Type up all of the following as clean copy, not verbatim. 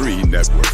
93 Network.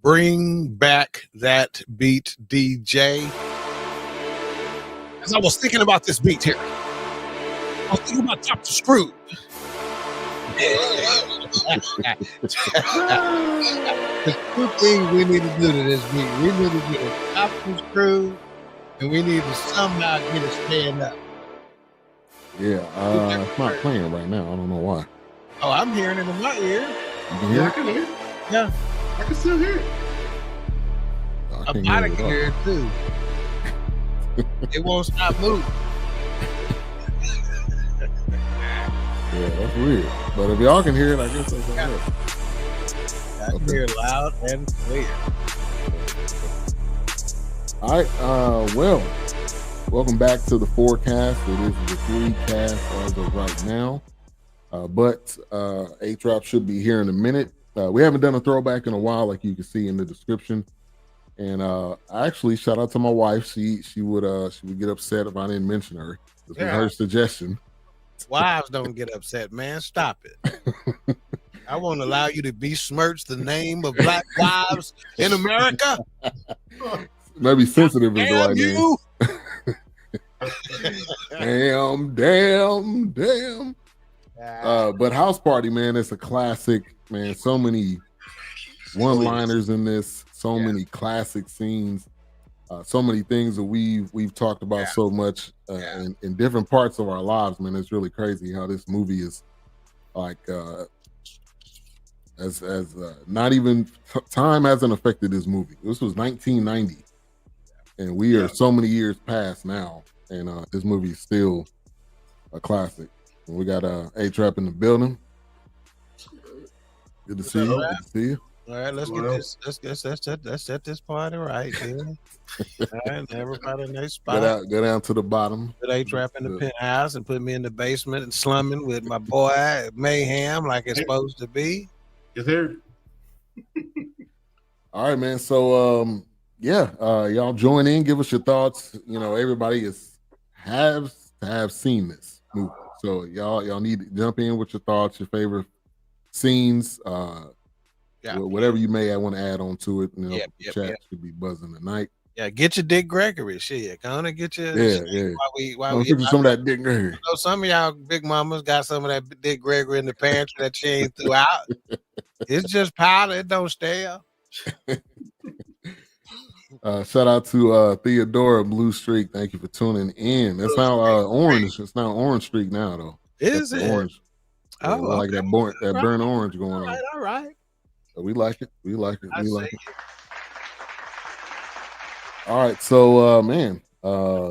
Bring back that beat, DJ. As I was thinking about this beat here, I was thinking about Dr. Scrooge. The two things we need to do to this beat, we need to get a Dr. Scrooge, and we need to somehow get it stand up. Yeah, it's not playing right now. I don't know why. Oh, I'm hearing it in my ear. You can hear Yeah, I it? can hear it. Yeah, I can still hear it. I I can't might hear have it at all. hear it too. It won't stop moving. Yeah, that's weird. But if y'all can hear it, I guess that's all right. I can hear it loud and clear. All right, well, welcome back to the Fourcast. It is the Threecast as of right now. But A-Trap should be here in a minute. We haven't done a throwback in a while, like you can see in the description. And actually, shout out to my wife. She would get upset if I didn't mention her. This was her suggestion. Wives don't get upset, man. Stop it. I won't allow you to besmirch the name of black wives in America. Maybe sensitive is the Damn right you. name. Damn. But House Party, man, it's a classic, man. So many one-liners in this, so many classic scenes, so many things that we've talked about so much in different parts of our lives, man. It's really crazy how this movie is like as not even time hasn't affected this movie. This was 1990, and we are so many years past now, and this movie is still a classic. And we got A-Trap in the building. Good to see you. Good to see you. All right, let's get this. Let's set this party right. All right, everybody in their spot. Go down to the bottom. Put A-Trap in the penthouse and put me in the basement and slumming with my boy Mayhem like it's supposed to be. Yes, sir. All right, man. So y'all join in, give us your thoughts. You know, everybody has to have seen this movie. So y'all need to jump in with your thoughts, your favorite scenes, whatever you may want to add on to it. You know, the chat should be buzzing tonight. Yeah, get your Dick Gregory shit. Gonna get your While we some of that Dick Gregory. You know, some of y'all big mamas got some of that Dick Gregory in the pantry that she ain't threw out. It's just powder, it don't stale. Shout out to Theodora Blue Streak. Thank you for tuning in. That's now orange. It's now orange streak now though. Is it orange? Oh, like that burnt orange going on. All right. So we like it. We like it. All right. So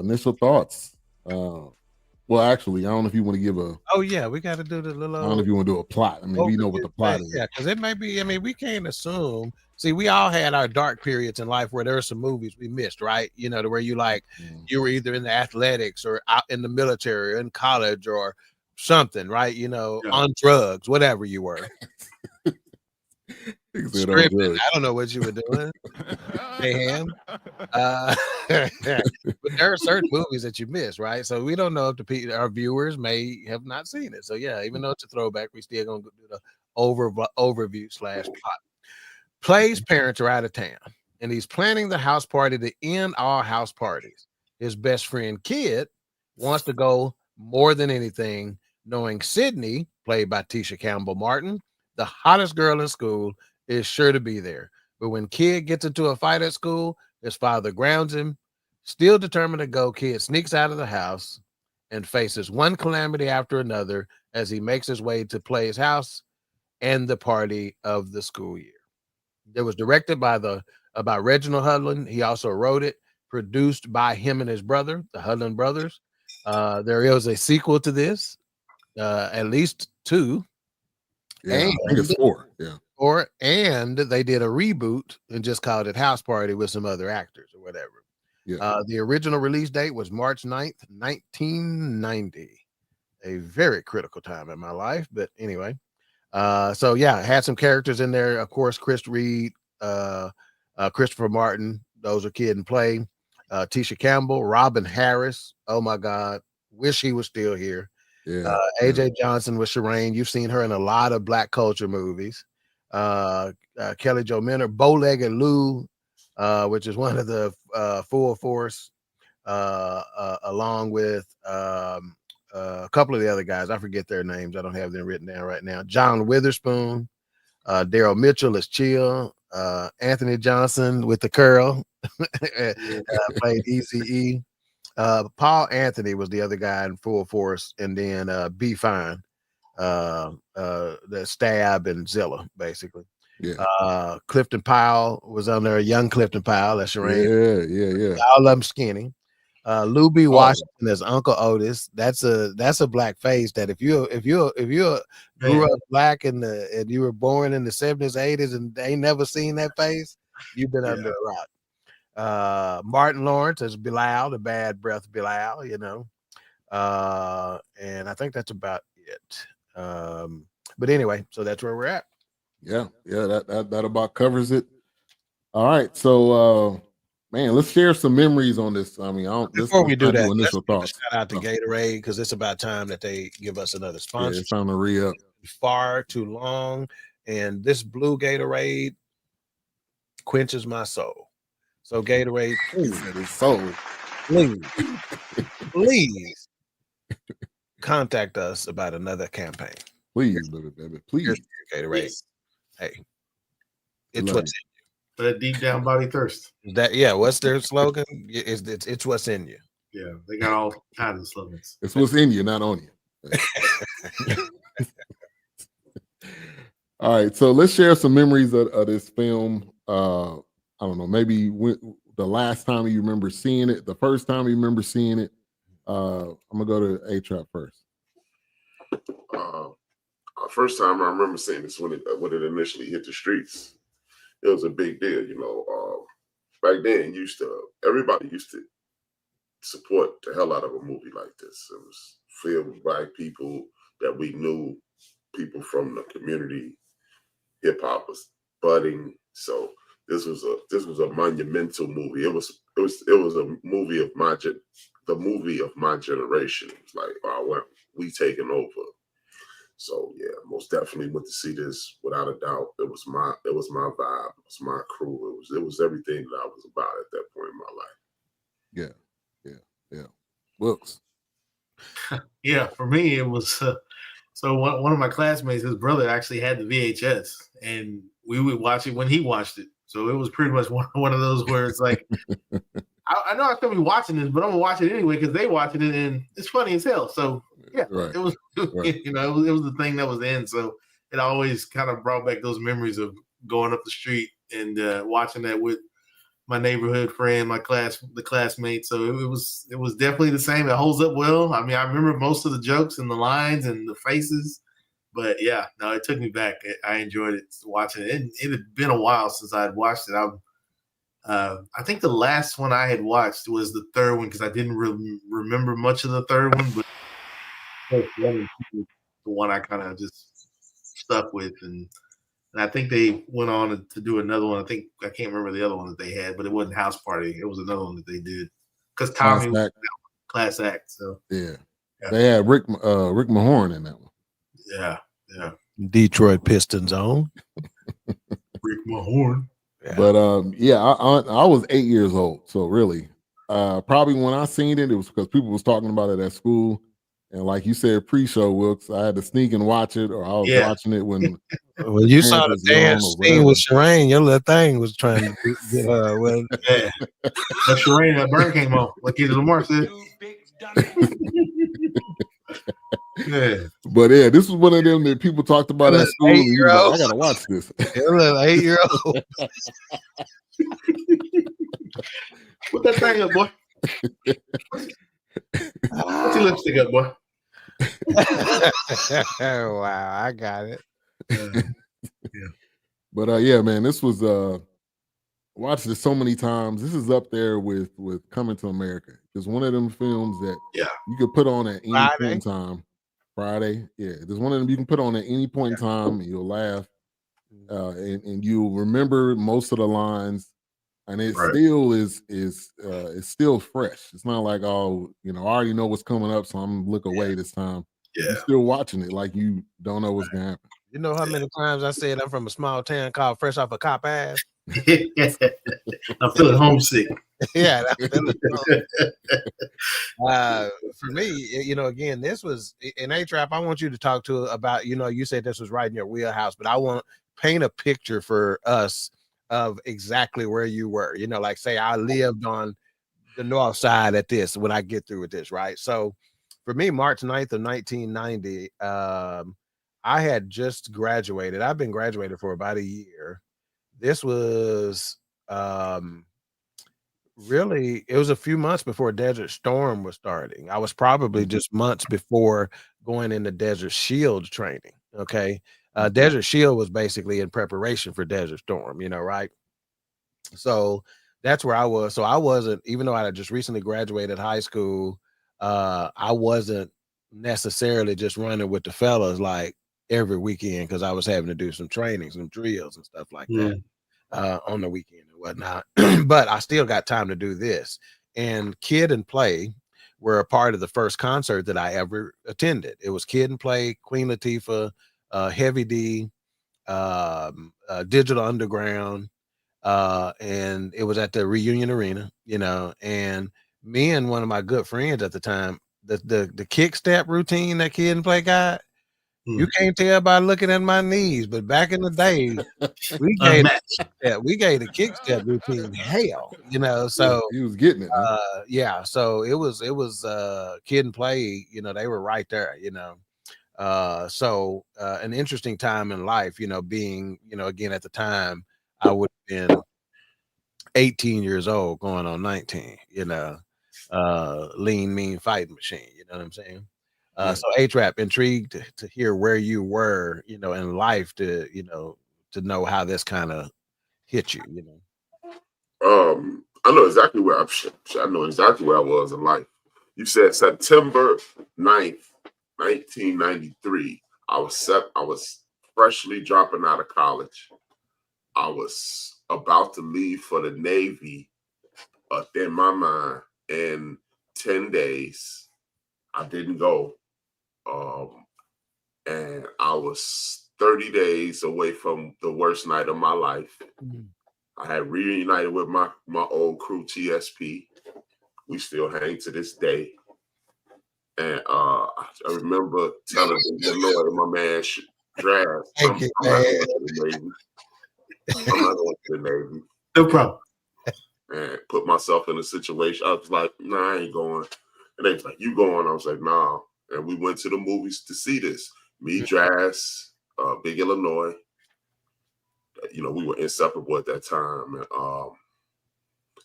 initial thoughts. Well, actually, I don't know if you want to give a. Oh yeah, we got to do the little. I don't know if you want to do a plot. I mean, we know what the plot is. Yeah, because it may be. I mean, we can't assume. See, we all had our dark periods in life where there are some movies we missed, right? You know, to where you you were either in the athletics or out in the military or in college or something, right? You know, on drugs, whatever you were. Stripping. I don't know what you were doing. Mayhem. But there are certain movies that you miss, right? So we don't know if our viewers may have not seen it. So yeah, even though it's a throwback, we still gonna do the overview / plot. Play's parents are out of town, and he's planning the house party to end all house parties. His best friend Kid wants to go more than anything, knowing Sydney, played by Tisha Campbell Martin, the hottest girl in school, is sure to be there. But when Kid gets into a fight at school, his father grounds him. Still determined to go, Kid sneaks out of the house and faces one calamity after another as he makes his way to Play's house and the party of the school year. It was directed by Reginald Hudlin. He also wrote it, produced by him and his brother, the Hudlin brothers. There is a sequel to this, at least 2. Yeah, I think it's 4. Yeah. And they did a reboot and just called it House Party with some other actors or whatever. Yeah. The original release date was March 9th, 1990. A very critical time in my life, but anyway. So yeah, had some characters in there. Of course, Chris Reed, Christopher Martin. Those are Kid and Play. Tisha Campbell, Robin Harris. Oh my God, wish he was still here. Yeah. AJ Johnson with Shireen. You've seen her in a lot of black culture movies. Kelly Jo Minner, Bow-Legged Lou, which is one of the Full Force, along with a couple of the other guys. I forget their names. I don't have them written down right now. John Witherspoon, Daryl Mitchell is Chill, Anthony Johnson with the curl, played Eazy-E. Paul Anthony was the other guy in Full Force, and then B Fine, the Stab and Zilla, basically. Yeah. Clifton Powell was on there, young Clifton Powell. That's Shireen. Yeah. All of them skinny. Lou B. Washington as Uncle Otis. That's a black face that if you grew up black and you were born in the 70s, 80s, and they ain't never seen that face, you've been under a rock. Martin Lawrence as Bilal, the bad breath Bilal, and I think that's about it. But anyway, so that's where we're at. Yeah, that about covers it. All right, so man, let's share some memories on this. I mean, before we do that, initial thoughts. Shout out to Gatorade, because it's about time that they give us another sponsor. Yeah, it's time to re-up. Far too long, and this blue Gatorade quenches my soul. So Gatorade, please contact us about another campaign. Please, baby, please. Gatorade. Yes. Hey, it's what's in you. For that deep down body thirst. What's their slogan? It's what's in you. Yeah, they got all kinds of slogans. It's what's in you, not on you. All right, so let's share some memories of this film. I don't know, maybe the last time you remember seeing it, the first time you remember seeing it. I'm gonna go to A-Trap first. First time I remember seeing this when it initially hit the streets. It was a big deal, back then, everybody used to support the hell out of a movie like this. It was filled with black people that we knew, people from the community. Hip hop was budding, so this was a monumental movie. It was a movie of the movie of my generation. It was like, wow, we taking over. So yeah, most definitely went to see this without a doubt. It was my vibe. It was my crew. It was everything that I was about at that point in my life. Yeah. Books. Yeah, for me it was. So one of my classmates, his brother actually had the VHS, and we would watch it when he watched it. So it was pretty much one of those where it's like, I know I shouldn't be watching this, but I'm gonna watch it anyway because they watching it and it's funny as hell. So yeah, right. It was right. It was the thing that was in. So it always kind of brought back those memories of going up the street and watching that with my neighborhood friend, the classmate. So it was definitely the same. It holds up well. I mean, I remember most of the jokes and the lines and the faces. But yeah, no, it took me back. I enjoyed it watching it. It had been a while since I had watched it. I think the last one I had watched was the third one because I didn't really remember much of the third one, but the one I kind of just stuck with. And I think they went on to do another one. I can't remember the other one that they had, but it wasn't House Party. It was another one that they did because Tommy was Class Act. So yeah. They had Rick Mahorn in that one. Yeah. Detroit Pistons own Rick Mahorn. Yeah. But I was 8 years old, so really, probably when I seen it, it was because people was talking about it at school, and like you said, pre-show, Wilkes, I had to sneak and watch it, or I was watching it when. When you saw the dance scene with Shireen, your little thing was trying to get her. Well, yeah. But Shireen, that burn came on, like Keith Lamar said. Yeah. But yeah, this was one of them that people talked about at school. And you like, I gotta watch this. You're an 8-year-old. Put that thing up, boy. Put your lipstick up, boy. Wow, I got it. But yeah, man, this was watched this so many times. This is up there with Coming to America. It's one of them films that you could put on at any point in time. Friday, yeah. There's one of them you can put on at any point in time, and you'll laugh, and you'll remember most of the lines, and it still is it's still fresh. It's not like, oh, I already know what's coming up, so I'm gonna look away this time. Yeah. You're still watching it like you don't know what's gonna happen. You know how many times I said I'm from a small town called fresh off a cop ass? I'm feeling homesick. Yeah. For me, again, this was in A-Trap. I want you to talk to about, you said this was right in your wheelhouse, but I want to paint a picture for us of exactly where you were. Like say I lived on the north side at this when I get through with this, right? So for me, March 9th of 1990, I had just graduated. I've been graduated for about a year. This was really, it was a few months before Desert Storm was starting. I was probably just months before going into Desert Shield training. Okay. Desert Shield was basically in preparation for Desert Storm, right? So that's where I was. So I wasn't, even though I had just recently graduated high school, I wasn't necessarily just running with the fellas like every weekend because I was having to do some training, some drills and stuff like that on the weekend and whatnot. But I still got time to do this. And Kid and Play were a part of the first concert that I ever attended. It was Kid and Play, Queen Latifah, Heavy D, Digital Underground, and it was at the Reunion Arena, and me and one of my good friends at the time, the kick step routine that Kid and Play got, you can't tell by looking at my knees, but back in the day, we gave the kick step routine hell, so he was getting it, man. yeah, so it was Kid and Play, they were right there, so an interesting time in life, being, again, at the time I would have been 18 years old going on 19, lean, mean fighting machine, you know what I'm saying? So A-Trap, intrigued to hear where you were, in life to know how this kind of hit you, I know exactly where I know exactly where I was in life. You said September 9th, 1993. I was freshly dropping out of college. I was about to leave for the Navy in my mind in 10 days. I didn't go. And I was 30 days away from the worst night of my life. I had reunited with my old crew, TSP. We still hang to this day. And I remember telling the Lord and my man Drab, I'm not going to the Navy. I'm not going to the Navy. No problem. And put myself in a situation. I was like, nah, I ain't going. And they was like, you going? I was like, nah. And we went to the movies to see this. Me, Draz, Big Illinois. We were inseparable at that time. And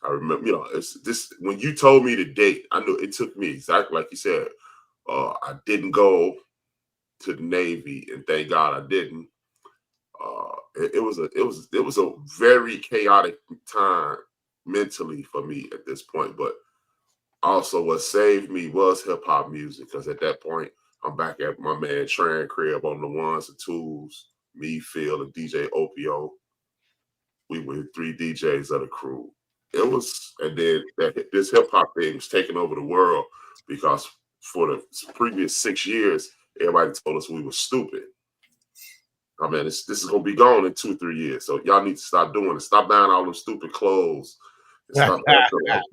I remember, it's this, when you told me the date, I knew it took me exactly like you said. I didn't go to the Navy, and thank God I didn't. It was a very chaotic time mentally for me at this point, but also what saved me was hip hop music, because at that point I'm back at my man Tran crib on the ones and twos, me, Phil, and DJ Opio. We were 3 DJs of the crew. It was, and then this hip hop thing was taking over the world because for the previous 6 years, everybody told us we were stupid. I mean, this is gonna be gone in 2-3 years, so y'all need to stop doing it. Stop buying all them stupid clothes and stuff like that.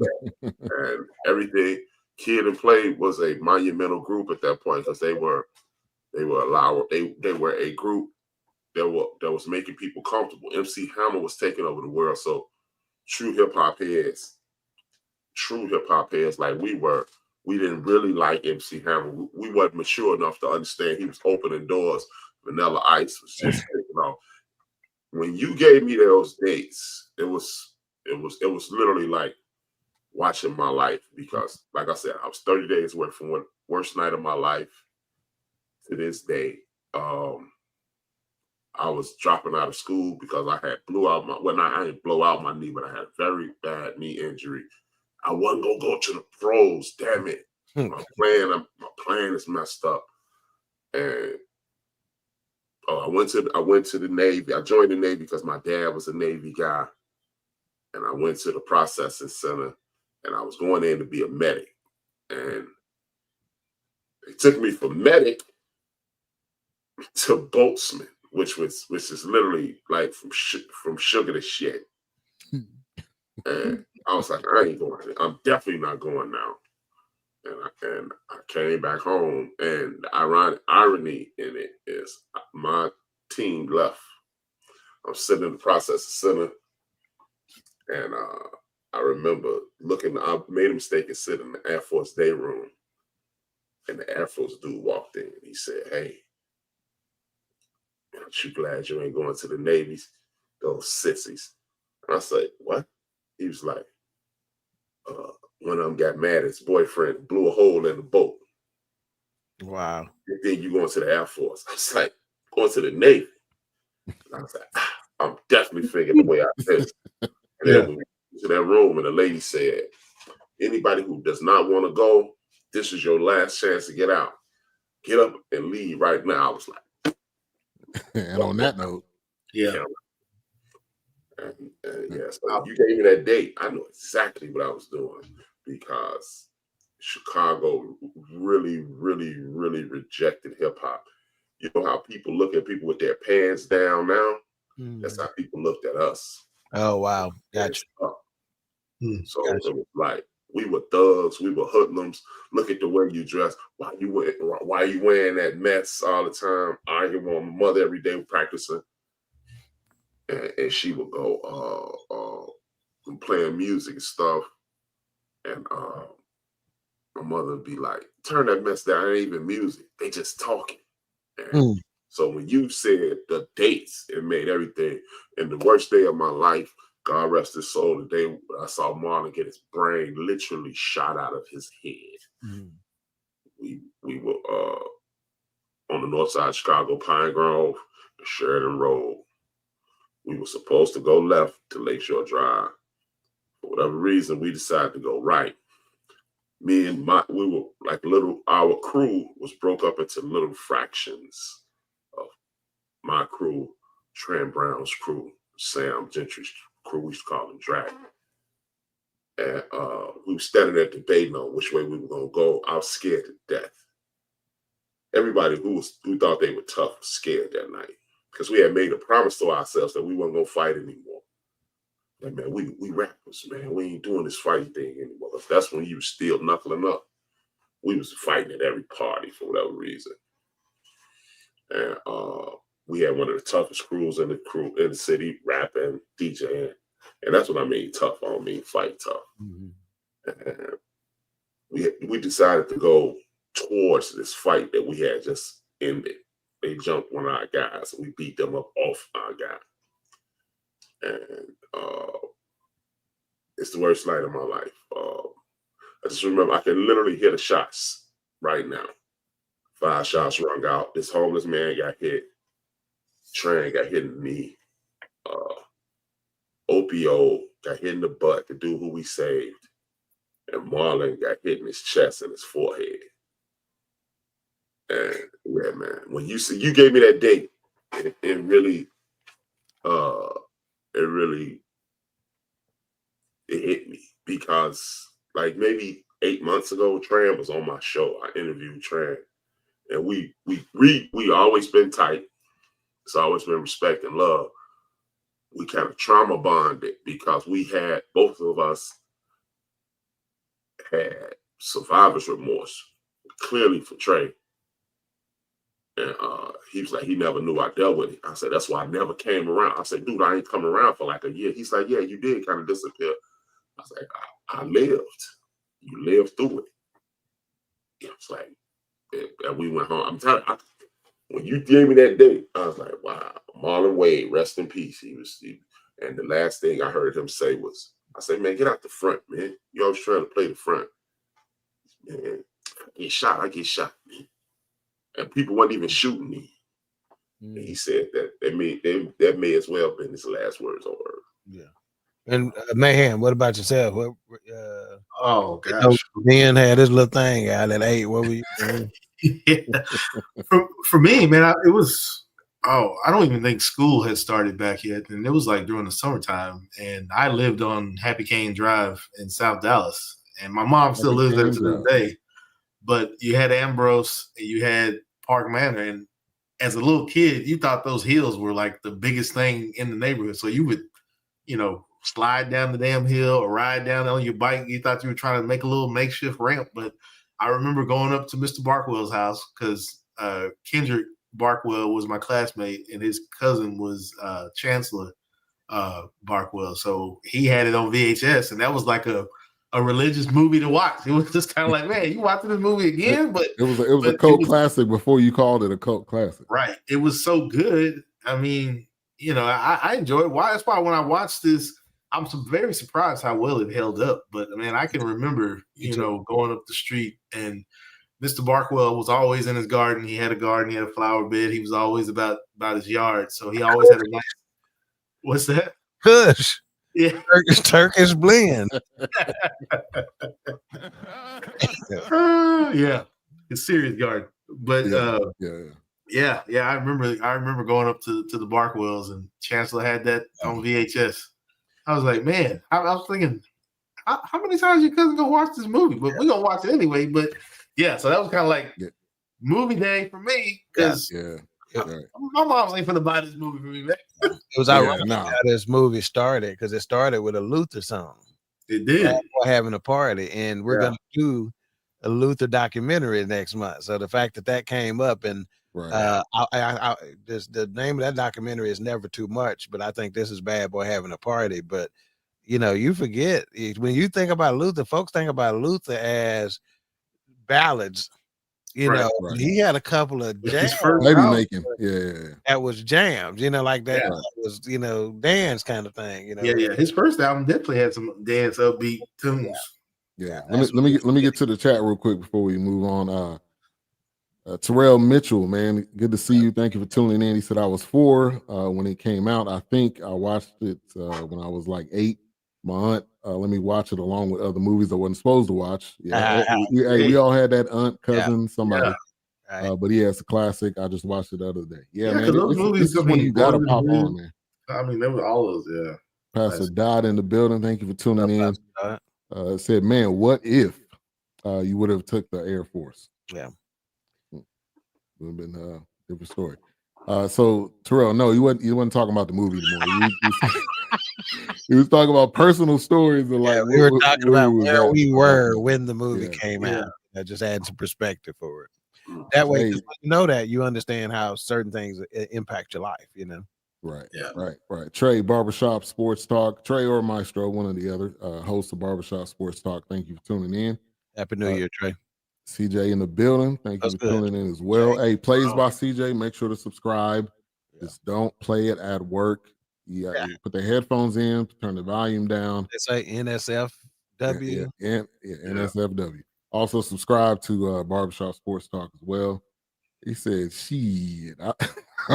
And everything. Kid and Play was a monumental group at that point because they were a group that was making people comfortable. MC Hammer was taking over the world, so true hip hop heads like we didn't really like MC Hammer. We wasn't mature enough to understand he was opening doors. Vanilla Ice was just taking off. When you gave me those dates, it was literally like, watching my life because, like I said, I was 30 days away from one worst night of my life to this day. I was dropping out of school because I had I didn't blow out my knee, but I had a very bad knee injury. I wasn't gonna go to the pros. Damn it! My plan is messed up. And I went to the Navy. I joined the Navy because my dad was a Navy guy, and I went to the processing center, and I was going in to be a medic, and they took me from medic to boatsman, which is literally like from sugar to shit. And I was like, I ain't going. I'm definitely not going now. And I came back home, and the irony in it is my team left. I'm sitting in the processing center, and I remember I made a mistake and sit in the Air Force day room, and the Air Force dude walked in, and he said, "Hey, aren't you glad you ain't going to the Navy? Those sissies." And I said, "What?" He was like, one of them got mad at his boyfriend, blew a hole in the boat. Wow. And then you going to the Air Force. I was like, going to the Navy. And I was like, I'm definitely figuring the way out of this. And then we went to that room, and the lady said, anybody who does not want to go, this is your last chance to get out. Get up and leave right now. I was like, and on that note, so you gave me that date. I know exactly what I was doing because Chicago really, really, really rejected hip hop. You know how people look at people with their pants down now? That's how people looked at us. Oh, wow. Gotcha. So it was like, we were thugs, we were hoodlums. Look at the way you dress. Why you wearing that mess all the time? Arguing with my mother every day practicing. And she would go playing music and stuff. And my mother would be like, turn that mess down. It ain't even music. They just talking. And so when you said the dates, it made everything. And the worst day of my life, God rest his soul, the day I saw Marlon get his brain literally shot out of his head. We were on the north side of Chicago, Pine Grove, Sheridan Road. We were supposed to go left to Lakeshore Drive. For whatever reason, we decided to go right. We were like our crew was broke up into little fractions of my crew, Tran Brown's crew, Sam Gentry's crew, we used to call them Drag. And we were standing there debating on which way we were going to go. I was scared to death. Everybody who thought they were tough was scared that night because we had made a promise to ourselves that we weren't going to fight anymore. Like, man, we rappers, man. We ain't doing this fighting thing anymore. That's when you was still knuckling up. We was fighting at every party for whatever reason. And we had one of the toughest crews in the city, rapping, DJing. And that's what I mean tough. I don't mean fight tough. And we decided to go towards this fight that we had just ended. They jumped one of our guys, and we beat them up off our guy. And it's the worst night of my life. I just remember I can literally hear the shots right now. 5 shots rung out. This homeless man got hit. Tran got hit in the knee. OPO got hit in the butt, the dude who we saved. And Marlon got hit in his chest and his forehead. And yeah, man, when you gave me that date, it really hit me because like maybe 8 months ago, Tran was on my show. I interviewed Tran, and we always been tight. It's always been respect and love. We kind of trauma bonded because both of us had survivor's remorse, clearly for Trey. And he was like, he never knew I dealt with it. I said, that's why I never came around. I said, dude, I ain't come around for like a year. He's like, yeah, you did kind of disappear. I was like, I lived. You lived through it. It was like, and we went home. I'm telling you, when you gave me that date, I was like, wow, Marlon Wade, rest in peace. And the last thing I heard him say was, I said, man, get out the front, man. You always trying to play the front. Man, if I get shot, man. And people weren't even shooting me. And he said that may as well have been his last words on earth. Yeah. And Mayhem, what about yourself? What, Oh gosh, Ben had his little thing out at 8. What were you doing? Yeah. For me, man, it was. Oh, I don't even think school had started back yet, and it was like during the summertime. And I lived on Happy Cane Drive in South Dallas, and my mom still lives there to this day. But you had Ambrose, and you had Park Manor, and as a little kid, you thought those hills were like the biggest thing in the neighborhood. So you would, slide down the damn hill or ride down on your bike. You thought you were trying to make a little makeshift ramp. But I remember going up to Mr. Barkwell's house because Kendrick Barkwell was my classmate and his cousin was Chancellor Barkwell. So he had it on VHS, and that was like a religious movie to watch. It was just kind of like, man, you watching this movie again? But it was a cult classic before you called it a cult classic. Right. It was so good. I mean, I enjoyed it. That's why when I watched this, I'm very surprised how well it held up. But man, I can remember, going up the street, and Mr. Barkwell was always in his garden. He had a garden, he had a flower bed. He was always about his yard. So he always had a nice. What's that? Kush. Yeah. Turkish blend. Yeah. It's serious garden. But yeah. I remember going up to the Barkwells, and Chancellor had that on VHS. I was like, man, I was thinking, how many times your cousin gonna watch this movie? But we're gonna watch it anyway. But yeah, so that was kind of like movie day for me because my mom's ain't gonna buy this movie for me, man. It was ironic how this movie started, because it started with a Luther song. It did. We're having a party, and we're gonna do a Luther documentary next month. So the fact that came up, and the name of that documentary is Never Too Much, but I think this is Bad Boy Having a Party. But you forget, when you think about Luther, folks think about Luther as ballads. He had a couple of jams. That was jams, like that was dance kind of thing. Yeah. His first album definitely had some dance upbeat tunes. Yeah. Let me get to the chat real quick before we move on. Terrell Mitchell, man, good to see you. Thank you for tuning in. He said I was 4 when it came out. I think I watched it when I was like 8. My aunt let me watch it along with other movies I wasn't supposed to watch. We all had that aunt, cousin, somebody. But it's a classic. I just watched it the other day. Man, those movies, this is when you gotta pop on, man. I mean, they were all those, Pastor Dodd in the building. Thank you for tuning in. It said, man, what if you would have took the Air Force? Yeah. Would have been a different story. So Terrell, no, you wasn't talking about the movie anymore. He was talking about personal stories and we were talking about where we were when the movie came out. I just add some perspective for it. That way, when you know that, you understand how certain things impact your life. Right. Trey, Barbershop Sports Talk. Trey or Maestro, one or the other, host of Barbershop Sports Talk. Thank you for tuning in. Happy New Year, Trey. CJ in the building. Thank you for tuning in as well. Hey, plays by CJ. Make sure to subscribe. Just don't play it at work. You put the headphones in, turn the volume down. They say NSFW. NSFW. Also subscribe to Barbershop Sports Talk as well. He said, shit, I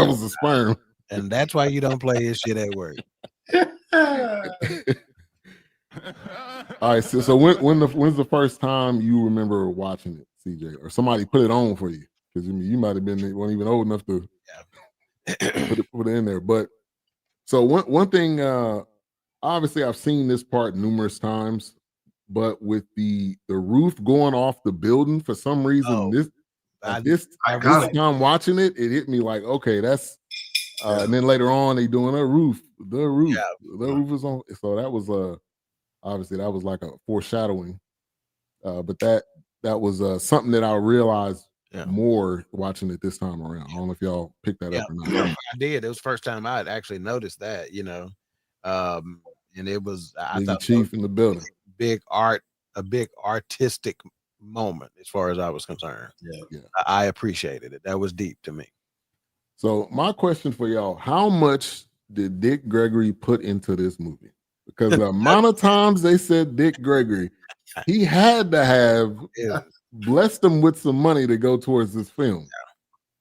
was a sperm. And that's why you don't play his shit at work. All right, so when's the first time you remember watching it, CJ, or somebody put it on for you? Because you might have weren't even old enough to put it in there. But so one thing, obviously, I've seen this part numerous times, but with the roof going off the building, for some reason, this time watching it hit me like, okay, that's. And then later on, they doing the roof is on. So that was obviously that was like a foreshadowing, but that was something that I realized more watching it this time around. I don't know if y'all picked that up or not. I did. It was the first time I had actually noticed that, and it was I thought Chief in the building. A big artistic moment as far as I was concerned. Yeah. I appreciated it. That was deep to me. So my question for y'all: how much did Dick Gregory put into this movie? because the amount of times they said Dick Gregory, he had to have blessed them with some money to go towards this film.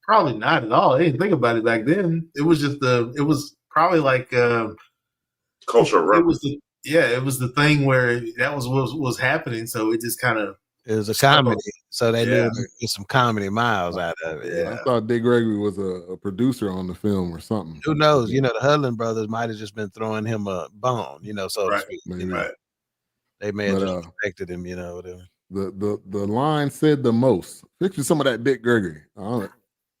Probably not at all. They didn't think about it back then. It was just it was probably like cultural reference. It was the thing where that was what was happening. So it just kind of, it was a comedy. So they knew to get some comedy miles out of it. Yeah. I thought Dick Gregory was a producer on the film or something. Who knows? You know, the Hudlin brothers might have just been throwing him a bone, you know, so to speak. Maybe. You know? They may have just respected him, you know. The line said the most. Picture some of that Dick Gregory.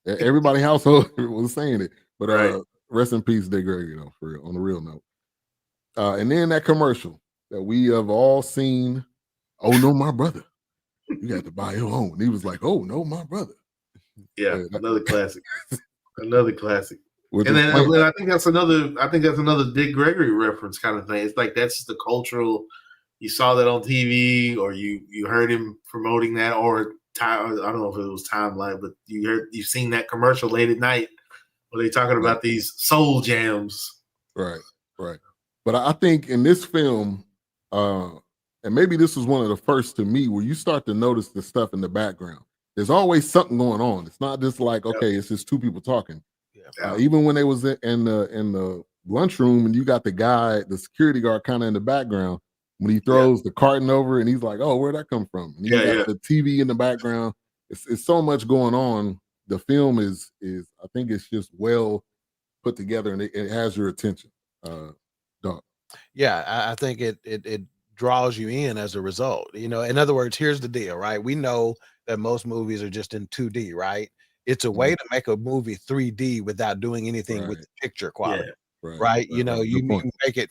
Everybody household was saying it. But rest in peace, Dick Gregory, though, for real, on the real note. And then that commercial that we have all seen. Oh no, my brother. You got to buy your own. And he was like, oh no, my brother. Yeah, another classic. Another classic. And then I think that's another Dick Gregory reference kind of thing. It's like that's the cultural. You saw that on TV, or you heard him promoting that, or I don't know if it was Timeline, but you've seen that commercial late at night where they're talking about these soul jams. Right. But I think in this film, and maybe this was one of the first to me, where you start to notice the stuff in the background. There's always something going on. It's not just like, okay, it's just two people talking. Even when they was in the lunchroom and you got the security guard kind of in the background, when he throws the carton over and he's like, oh, where'd that come from? And you got the TV in the background. It's so much going on. The film is I think it's just well put together, and it has your attention. Doc. Yeah, I think it draws you in as a result. You know, in other words, here's the deal, right? We know that most movies are just in 2D, right? It's a way to make a movie 3D without doing anything with the picture quality, right? You know, you make it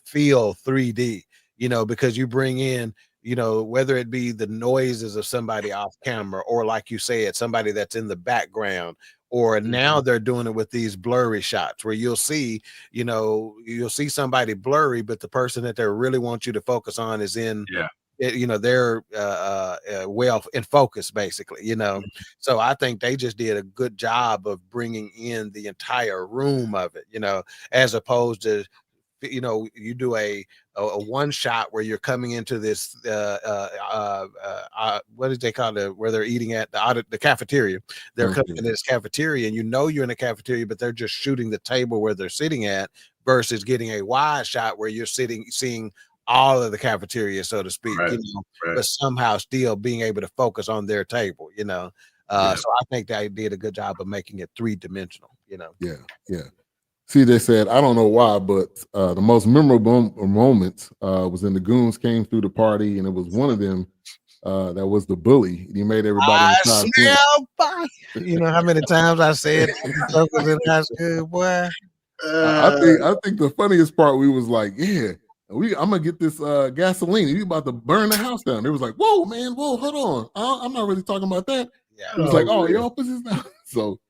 feel 3D, you know, because you bring in, you know, whether it be the noises of somebody off camera, or like you said, somebody that's in the background, or now they're doing it with these blurry shots where you'll see somebody blurry, but the person that they really want you to focus on is in you know, they're well in focus, basically, you know. So I think they just did a good job of bringing in the entire room of it, you know, as opposed to, you know, you do a one shot where you're coming into this what did they call it, where they're eating at the cafeteria. They're coming into this cafeteria, and you know you're in a cafeteria, but they're just shooting the table where they're sitting at, versus getting a wide shot where you're seeing all of the cafeteria, so to speak, you know, but somehow still being able to focus on their table, you know. So I think they did a good job of making it 3-dimensional, you know. Yeah. See, they said, I don't know why, but the most memorable moment was when the goons came through the party, and it was one of them that was the bully. He made everybody smell fire. You know how many times I said jokers in high school, boy. I think the funniest part, we was like, I'm gonna get this gasoline. You about to burn the house down. They was like, whoa, man, hold on. I'm not really talking about that. It was like, y'all pussies now. So,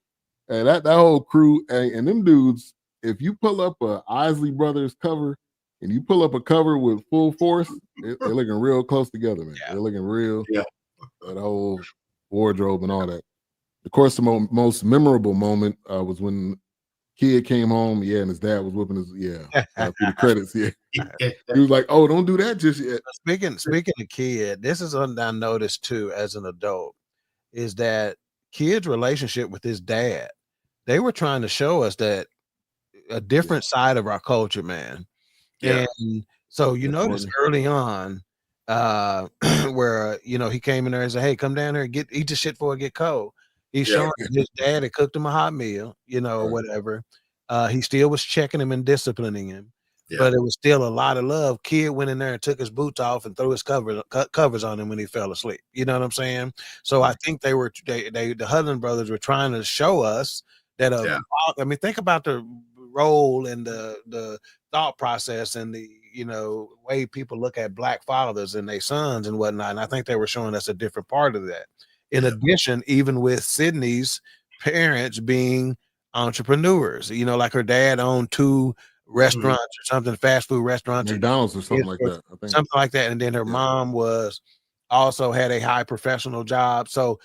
and that whole crew, and them dudes, if you pull up a Isley Brothers cover and you pull up a cover with Full Force, they're looking real close together, man. They're looking real. That whole wardrobe and all that. Of course, the most memorable moment was when Kid came home, and his dad was whipping his through the credits. He was like, "Oh, don't do that just yet." Speaking of Kid, this is something I noticed too as an adult, is that Kid's relationship with his dad. They were trying to show us that a different side of our culture, man. And so you notice early on, where, you know, he came in there and said, "Hey, come down here and eat the shit before it get cold." He's showing his dad had cooked him a hot meal, you know, whatever. He still was checking him and disciplining him, but it was still a lot of love. Kid went in there and took his boots off and threw his covers on him when he fell asleep. You know what I'm saying? So I think the Hudlin brothers were trying to show us that. I mean, think about the role and the thought process and the, you know, way people look at black fathers and their sons and whatnot. And I think they were showing us a different part of that. In addition, even with Sydney's parents being entrepreneurs, you know, like her dad owned 2 restaurants or something, fast food restaurants, McDonald's or something like that. I think something like that. And then her mom also had a high professional job. So,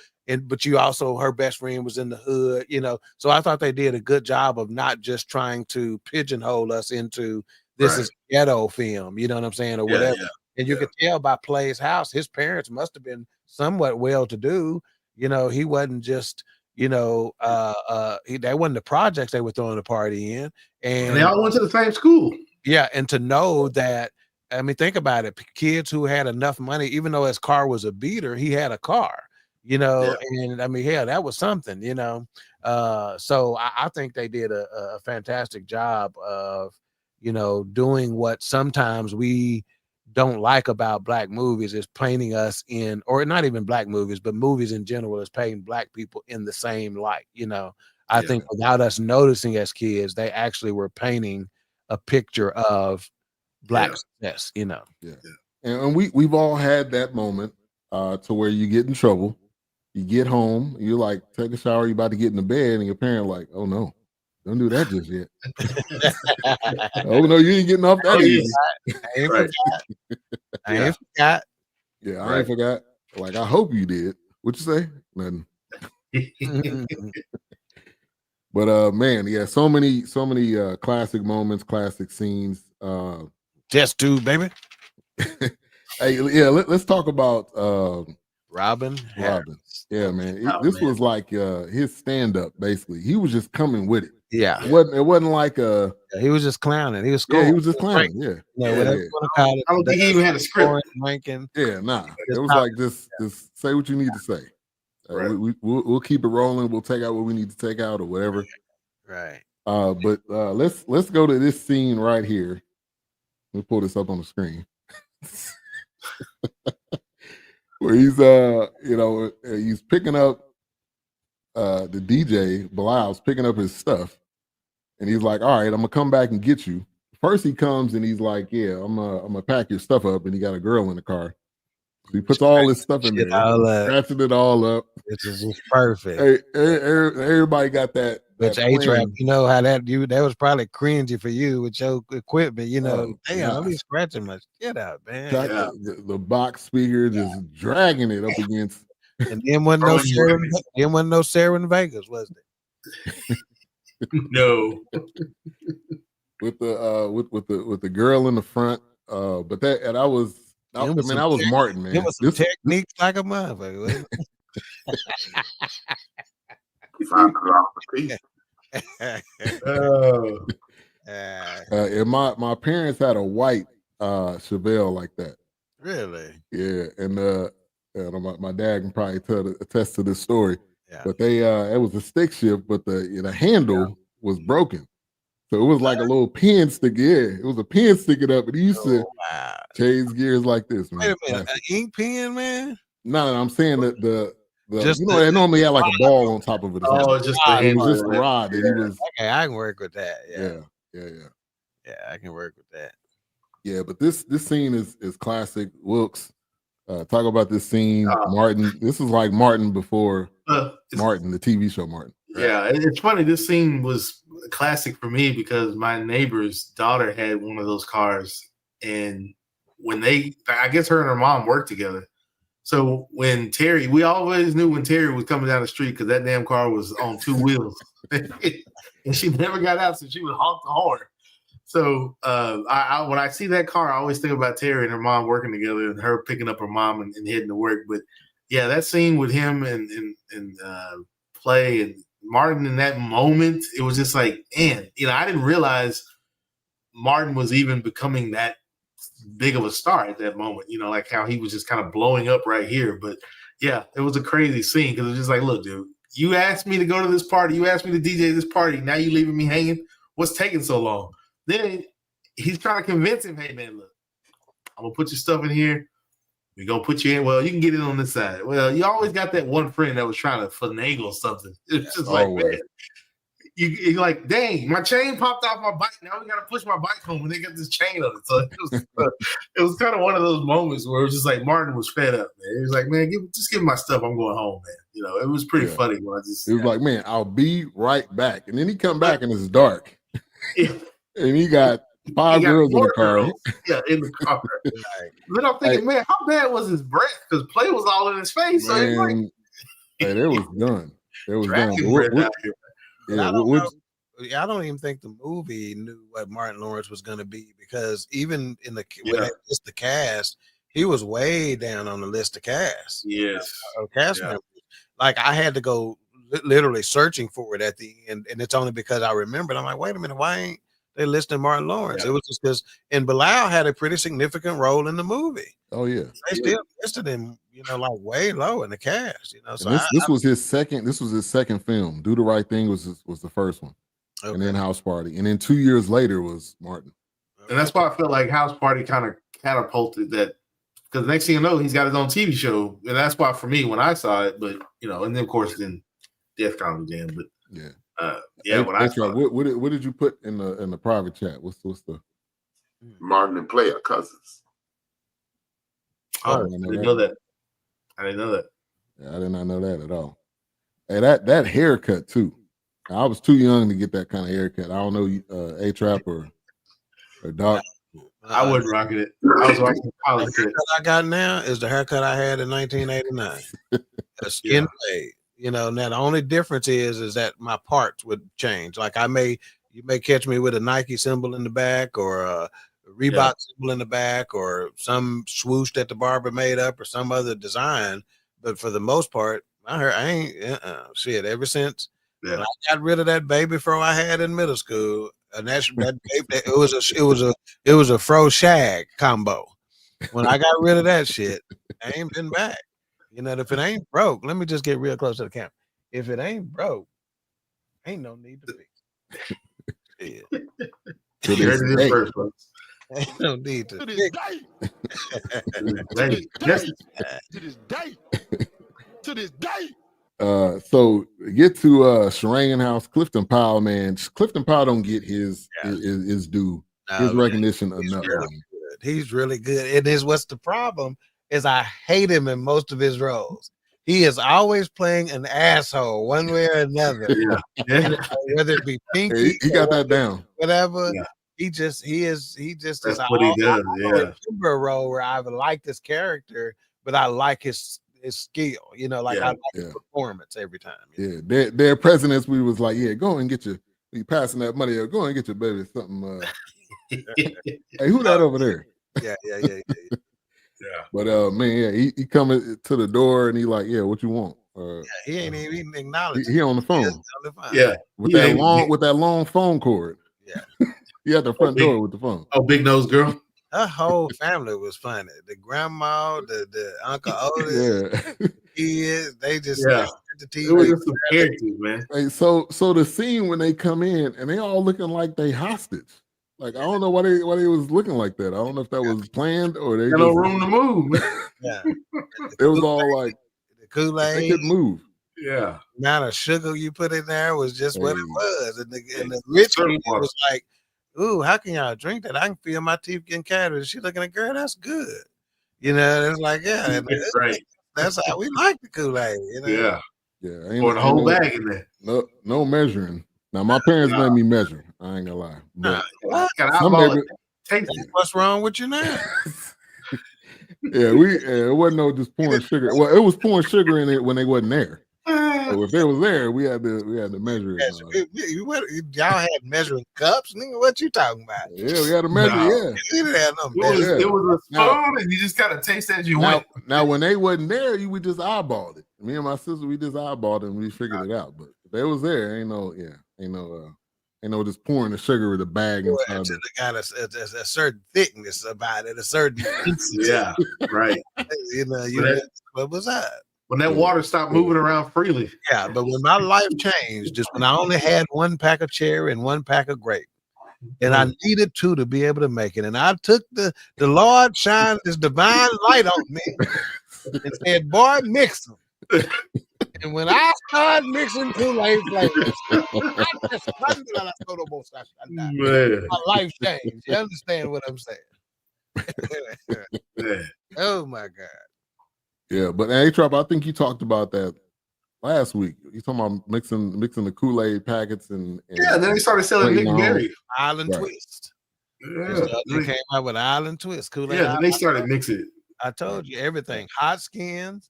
but you also, her best friend was in the hood, you know. So I thought they did a good job of not just trying to pigeonhole us into this is ghetto film, you know what I'm saying, or whatever. And you could tell by Play's house, his parents must have been somewhat well-to-do. You know, he wasn't just, you know, that wasn't the projects they were throwing the party in. And they all went to the same school. Yeah, and to know that, I mean, think about it. Kids who had enough money, even though his car was a beater, he had a car, you know, and I mean, hell, that was something, you know. So I think they did a fantastic job of, you know, doing what sometimes we don't like about black movies, is painting us in, or not even black movies, but movies in general, is painting black people in the same light. You know, I think without us noticing as kids, they actually were painting a picture of black success, you know. And we've all had that moment to where you get in trouble, you get home, you're like, take a shower, you're about to get in the bed, and your parent like, oh no, don't do that just yet. Oh no, you ain't getting off that easy. I ain't forgot. Yeah, I ain't forgot. Like, I hope you did. What you say? Nothing. But man, yeah, so many classic moments, classic scenes. Test tube, baby. Hey, yeah, let's talk about Robin. Yeah, man. This was like his stand-up, basically. He was just coming with it. Yeah. It wasn't like he was just clowning. He was cool. Yeah, he was just clowning. Yeah. I don't think he even had a script. Yeah, nah. It was like just say what you need to say. We'll keep it rolling. We'll take out what we need to take out or whatever. Right. But let's go to this scene right here. Let me pull this up on the screen. Where he's he's picking up the DJ, Bilal's picking up his stuff, and he's like, all right, I'm gonna come back and get you. First he comes and he's like, yeah, I'm gonna pack your stuff up, and he got a girl in the car. So he puts all his stuff in there, scratching it all up. It's just perfect. Hey, everybody got that. Which A-Trap, you know how that was probably cringy for you with your equipment, you know. Damn, I'll be scratching my shit out, man. The box speaker just dragging it up against. And then wasn't no Sarah in Vegas, was it? No. With the girl in the front, but that was Martin, man. It was some techniques like a motherfucker. And my parents had a white Chevelle like that. Really? Yeah, and my dad can probably attest to this story. Yeah. But it was a stick shift, but the handle was broken. So it was like a little pin stick. Yeah, it was a pin sticking up, and he used to change gears like this, man. Wait a minute, an ink pen, man? No, I'm saying that they normally had like a ball on top of it. Oh, just the rod. And he was okay. I can work with that. Yeah, I can work with that. Yeah, but this scene is classic. Wilkes, talk about this scene. Martin. This is like Martin before Martin, the TV show Martin. Yeah, it's funny. This scene was a classic for me because my neighbor's daughter had one of those cars, and when I guess her and her mom worked together. So when we always knew when Terry was coming down the street because that damn car was on two wheels, and she never got out, so she would honk the horn. So when I see that car, I always think about Terry and her mom working together, and her picking up her mom and heading to work. But yeah, that scene with him and Play and Martin in that moment, it was just like, man, I didn't realize Martin was even becoming that big of a star at that moment, like how he was just kind of blowing up right here. But yeah, it was a crazy scene because it was just like, look, dude, you asked me to go to this party, you asked me to DJ this party, now you leaving me hanging. What's taking so long? Then he's trying to convince him, hey man, look, I'm gonna put your stuff in here. We're gonna put you in. Well, you can get it on this side. Well, you always got that one friend that was trying to finagle something. It's just like, man, you're like, dang, my chain popped off my bike. Now we gotta push my bike home, and they got this chain on it. So it was kind of one of those moments where it was just like Martin was fed up, man. He was like, man, just give me my stuff. I'm going home, man. It was pretty funny when I just. It was like, man, I'll be right back, and then he come back and it's dark, and he got 5 girls in the car. Yeah, in the car. Then I'm thinking, man, how bad was his breath? Because Play was all in his face. Man, so there was done. There was done. I don't even think the movie knew what Martin Lawrence was going to be, because even in when they list the cast, he was way down on the list of cast. Yes. Cast members. Like I had to go literally searching for it at the end, and it's only because I remembered. I'm like, wait a minute, why ain't they listing Martin Lawrence? It was just because, and Bilal had a pretty significant role in the movie. Oh yeah, they still listed him, like way low in the cast. So this was his second. This was his second film. Do the Right Thing was the first one, and then House Party, and then 2 years later was Martin. And that's why I feel like House Party kind of catapulted that, because next thing you know, he's got his own TV show, and that's why for me when I saw it. But and then of course then Death Comedy Jam. But when I saw what did you put in the private chat? What's the Martin and Player cousins? Oh, I didn't know that. I didn't know that. Yeah, I did not know that at all. And that haircut too. I was too young to get that kind of haircut. I don't know A-Trap or Doc. I wasn't rocking it. I was rocking the college haircut I got now is the haircut I had in 1989. A skin fade. Now the only difference is that my parts would change. Like you may catch me with a Nike symbol in the back, or a Reebok symbol in the back, or some swoosh that the barber made up, or some other design. But for the most part, my hair, I ain't shit. Ever since when I got rid of that baby fro I had in middle school, and that baby, it was a fro shag combo. When I got rid of that shit, I ain't been back. If it ain't broke, let me just get real close to the camera. If it ain't broke, ain't no need to fix it. Ain't no need to fix it. To this day. So get to Shireen House, Clifton Powell, man. Clifton Powell don't get his due, his recognition enough. He's really good. And what's the problem is I hate him in most of his roles. He is always playing an asshole one way or another. Whether it be Pinky, he got that down. Whatever. Yeah. He just is. That's what he does. I remember a role where I like this character, but I like his skill. I like his performance every time. Yeah, their presidents, we was like, go and get you passing that money, or go and get your baby something. Hey, who that over there? Yeah. But man, he coming to the door and he like, what you want? He ain't even acknowledged. He on the phone. Yeah, with that long phone cord. Yeah, he at the front door with the phone. Oh, big nose girl. Her whole family was funny. The grandma, the Uncle Otis, kids, they just the TV. It was just some characters, man. Hey, so the scene when they come in and they all looking like they hostage. Like, I don't know why they was looking like that. I don't know if that was planned or they got no room to move. Yeah, it was all like the Kool-Aid. They couldn't move. Yeah, the amount of sugar you put in there was just what it was, and the rich kid was like, "Ooh, how can y'all drink that? I can feel my teeth getting cavities." She looking at, girl, that's good. It's like, right. That's how we like the Kool-Aid. Yeah. Ain't the whole bag in there. No measuring. Now my parents made me measure. I ain't gonna lie. But what's wrong with you now? It wasn't no just pouring sugar. Well, it was pouring sugar in it when they wasn't there. So if they was there, we had to measure it. Y'all had measuring cups, nigga. What you talking about? Yeah, we had to measure. We didn't have no measure. It was a spoon, and you just gotta taste as you went. Now, when they wasn't there, we just eyeballed it. Me and my sister, we just eyeballed it and we figured it out. But if they was there, ain't no just pouring the sugar in the bag. It got a certain thickness about it, a certain right. What was that? When that water stopped moving around freely. Yeah, but when my life changed, just when I only had one pack of cherry and one pack of grape, and I needed two to be able to make it, and I took the Lord shined His divine light on me and said, "Boy, mix them." And when I started mixing Kool-Aid flavors, my life changed. You understand what I'm saying? Oh my God. Yeah, but A-Trap, I think you talked about that last week. You talking about mixing the Kool-Aid packets and then they started selling Nick Berry Island Twist. Yeah, they came out with Island Twist Kool-Aid. Yeah, then they started mixing it. I told you everything. Hot Skins,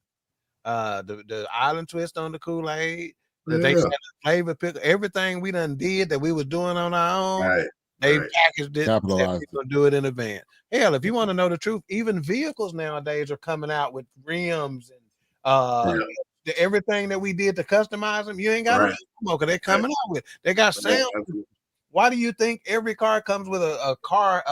the Island Twist on the Kool-Aid, that they sent flavor pickle, everything we done did that we was doing on our own. Right. They packaged it, capitalized. We're gonna do it in advance. Hell, if you want to know the truth, even vehicles nowadays are coming out with rims and everything that we did to customize them. You ain't got to do no more because they're coming out with. They got sound. Why do you think every car comes with a car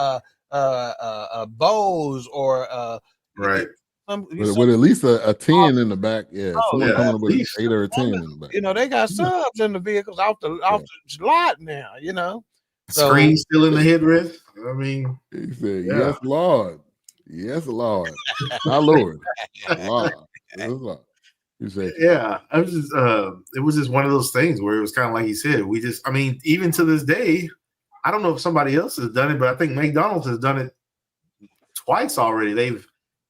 a Bose or with at least a 10 in the back? Yeah, someone coming up with 8 or a 10 in the back. You know, they got subs in the vehicles off the lot now. You know. Screen still in the headrest. I mean, he said, "Yes, Lord, yes, Lord, our Lord, Lord." Yes, Lord. You said, "Yeah." I was just, it was just one of those things where it was kind of like he said. We just, I mean, even to this day, I don't know if somebody else has done it, but I think McDonald's has done it twice already. They've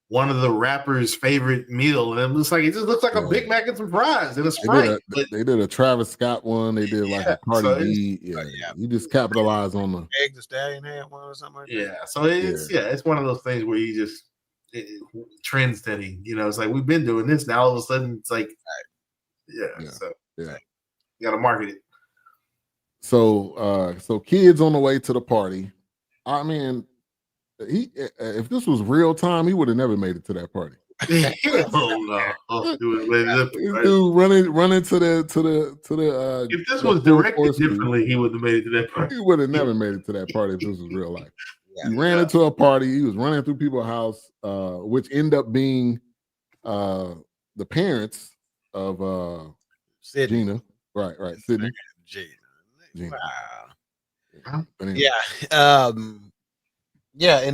one of the rappers' favorite meal, and it looks like it just looks like a Big Mac and some fries and a Sprite. They did a Travis Scott one. They did like a Cardi B. You just capitalize on the Egg the Stallion had one or something like that. Yeah, so it's one of those things where you just trend setting. You know, it's like we've been doing this now. All of a sudden, it's like, so you got to market it. So kids on the way to the party. I mean, if this was real time, he would have never made it to that party. Dude, running to the. If this was directed differently, he would have made it to that party. He would have never made it to that party if this was real life. He ran into a party. He was running through people's house, which end up being the parents of Gina. Right, Sydney. Gina. Wow. And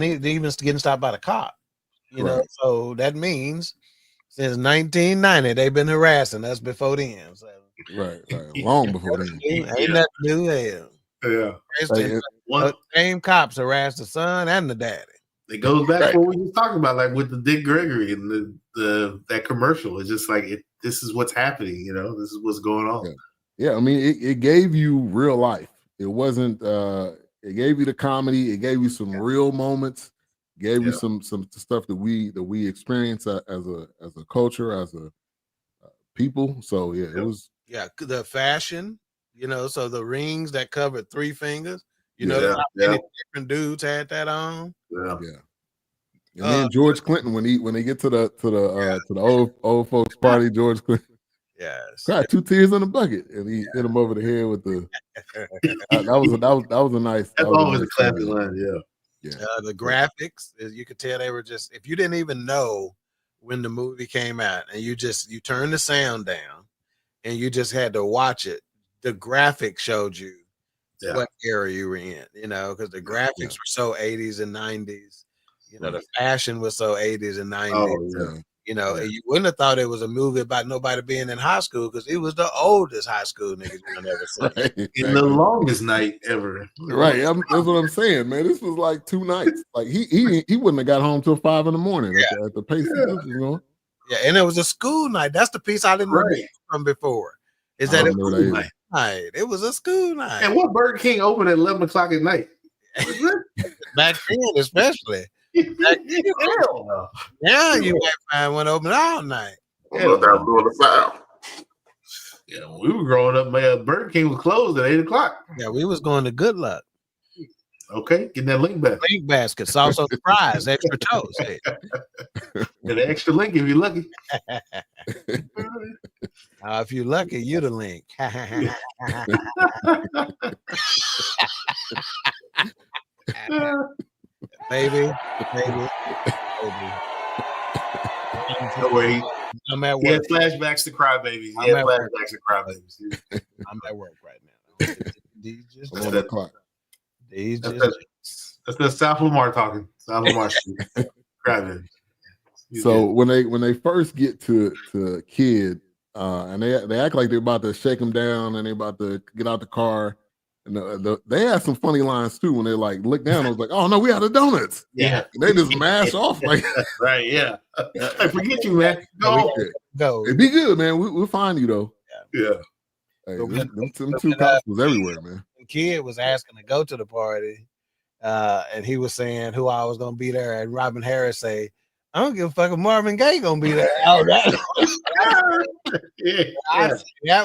he even getting stopped by the cop. You know, so that means since 1990 they've been harassing us before then. So. Right, long before then. Ain't nothing new there. Yeah. Same cops harassed the son and the daddy. It goes back to what we were talking about, like with the Dick Gregory and that commercial. It's just like this is what's happening. You know, this is what's going on. Yeah, I mean, it gave you real life. It wasn't. It gave you the comedy. It gave you some real moments. Gave you some stuff that we experience as a culture, as a people. So it was the fashion. You know, so the rings that covered 3 fingers. You know, how many different dudes had that on. Yeah. And then George Clinton, when they get to the old folks party, George Clinton. Yes. Cried 2 tears in a bucket, and he hit him over the head with the. that was a nice. That's always a classic line. Yeah. The graphics, you could tell they were just. If you didn't even know when the movie came out, and you turned the sound down, and you just had to watch it, the graphics showed you what era you were in. You know, because the graphics were so 80s and 90s. You know, the fashion was so 80s and 90s. Oh, yeah. You know, and you wouldn't have thought it was a movie about nobody being in high school because he was the oldest high school nigga you've ever seen. In the longest night ever. Right. That's what I'm saying, man. This was like 2 nights. Like he wouldn't have got home till 5 a.m. at the pace you know. Yeah, and it was a school night. That's the piece I didn't remember from before. Is that it was a school night? It was a school night. And what Burger King opened at 11 o'clock at night? Back then, especially. Now you might find one open all night. Doing the foul. Yeah, when we were growing up, man, Burger King was closed at 8 o'clock. Yeah, we was going to Good Luck. Okay, getting that link basket. Link basket, salsa fries, extra toast. Hey. Get an extra link if you're lucky. If you're lucky, you're the link. Baby. No way. I'm at work. He had flashbacks to Crybabies. I'm at work right now. That's the South Lamar talking. South Lamar Crybabies. So when they first get to Kid, and they act like they're about to shake him down and they about to get out the car. And they had some funny lines too when they like look down. I was like, "Oh no, we out of donuts." Yeah, and they just mash off like, right? Yeah, I forget you, man. Go. It'd be good, man. We'll find you though. Yeah. Hey, them 2 cops was everywhere, man. Kid was asking to go to the party, and he was saying who I was gonna be there, and Robin Harris say, I don't give a fuck if Marvin Gaye gonna be there. Oh, that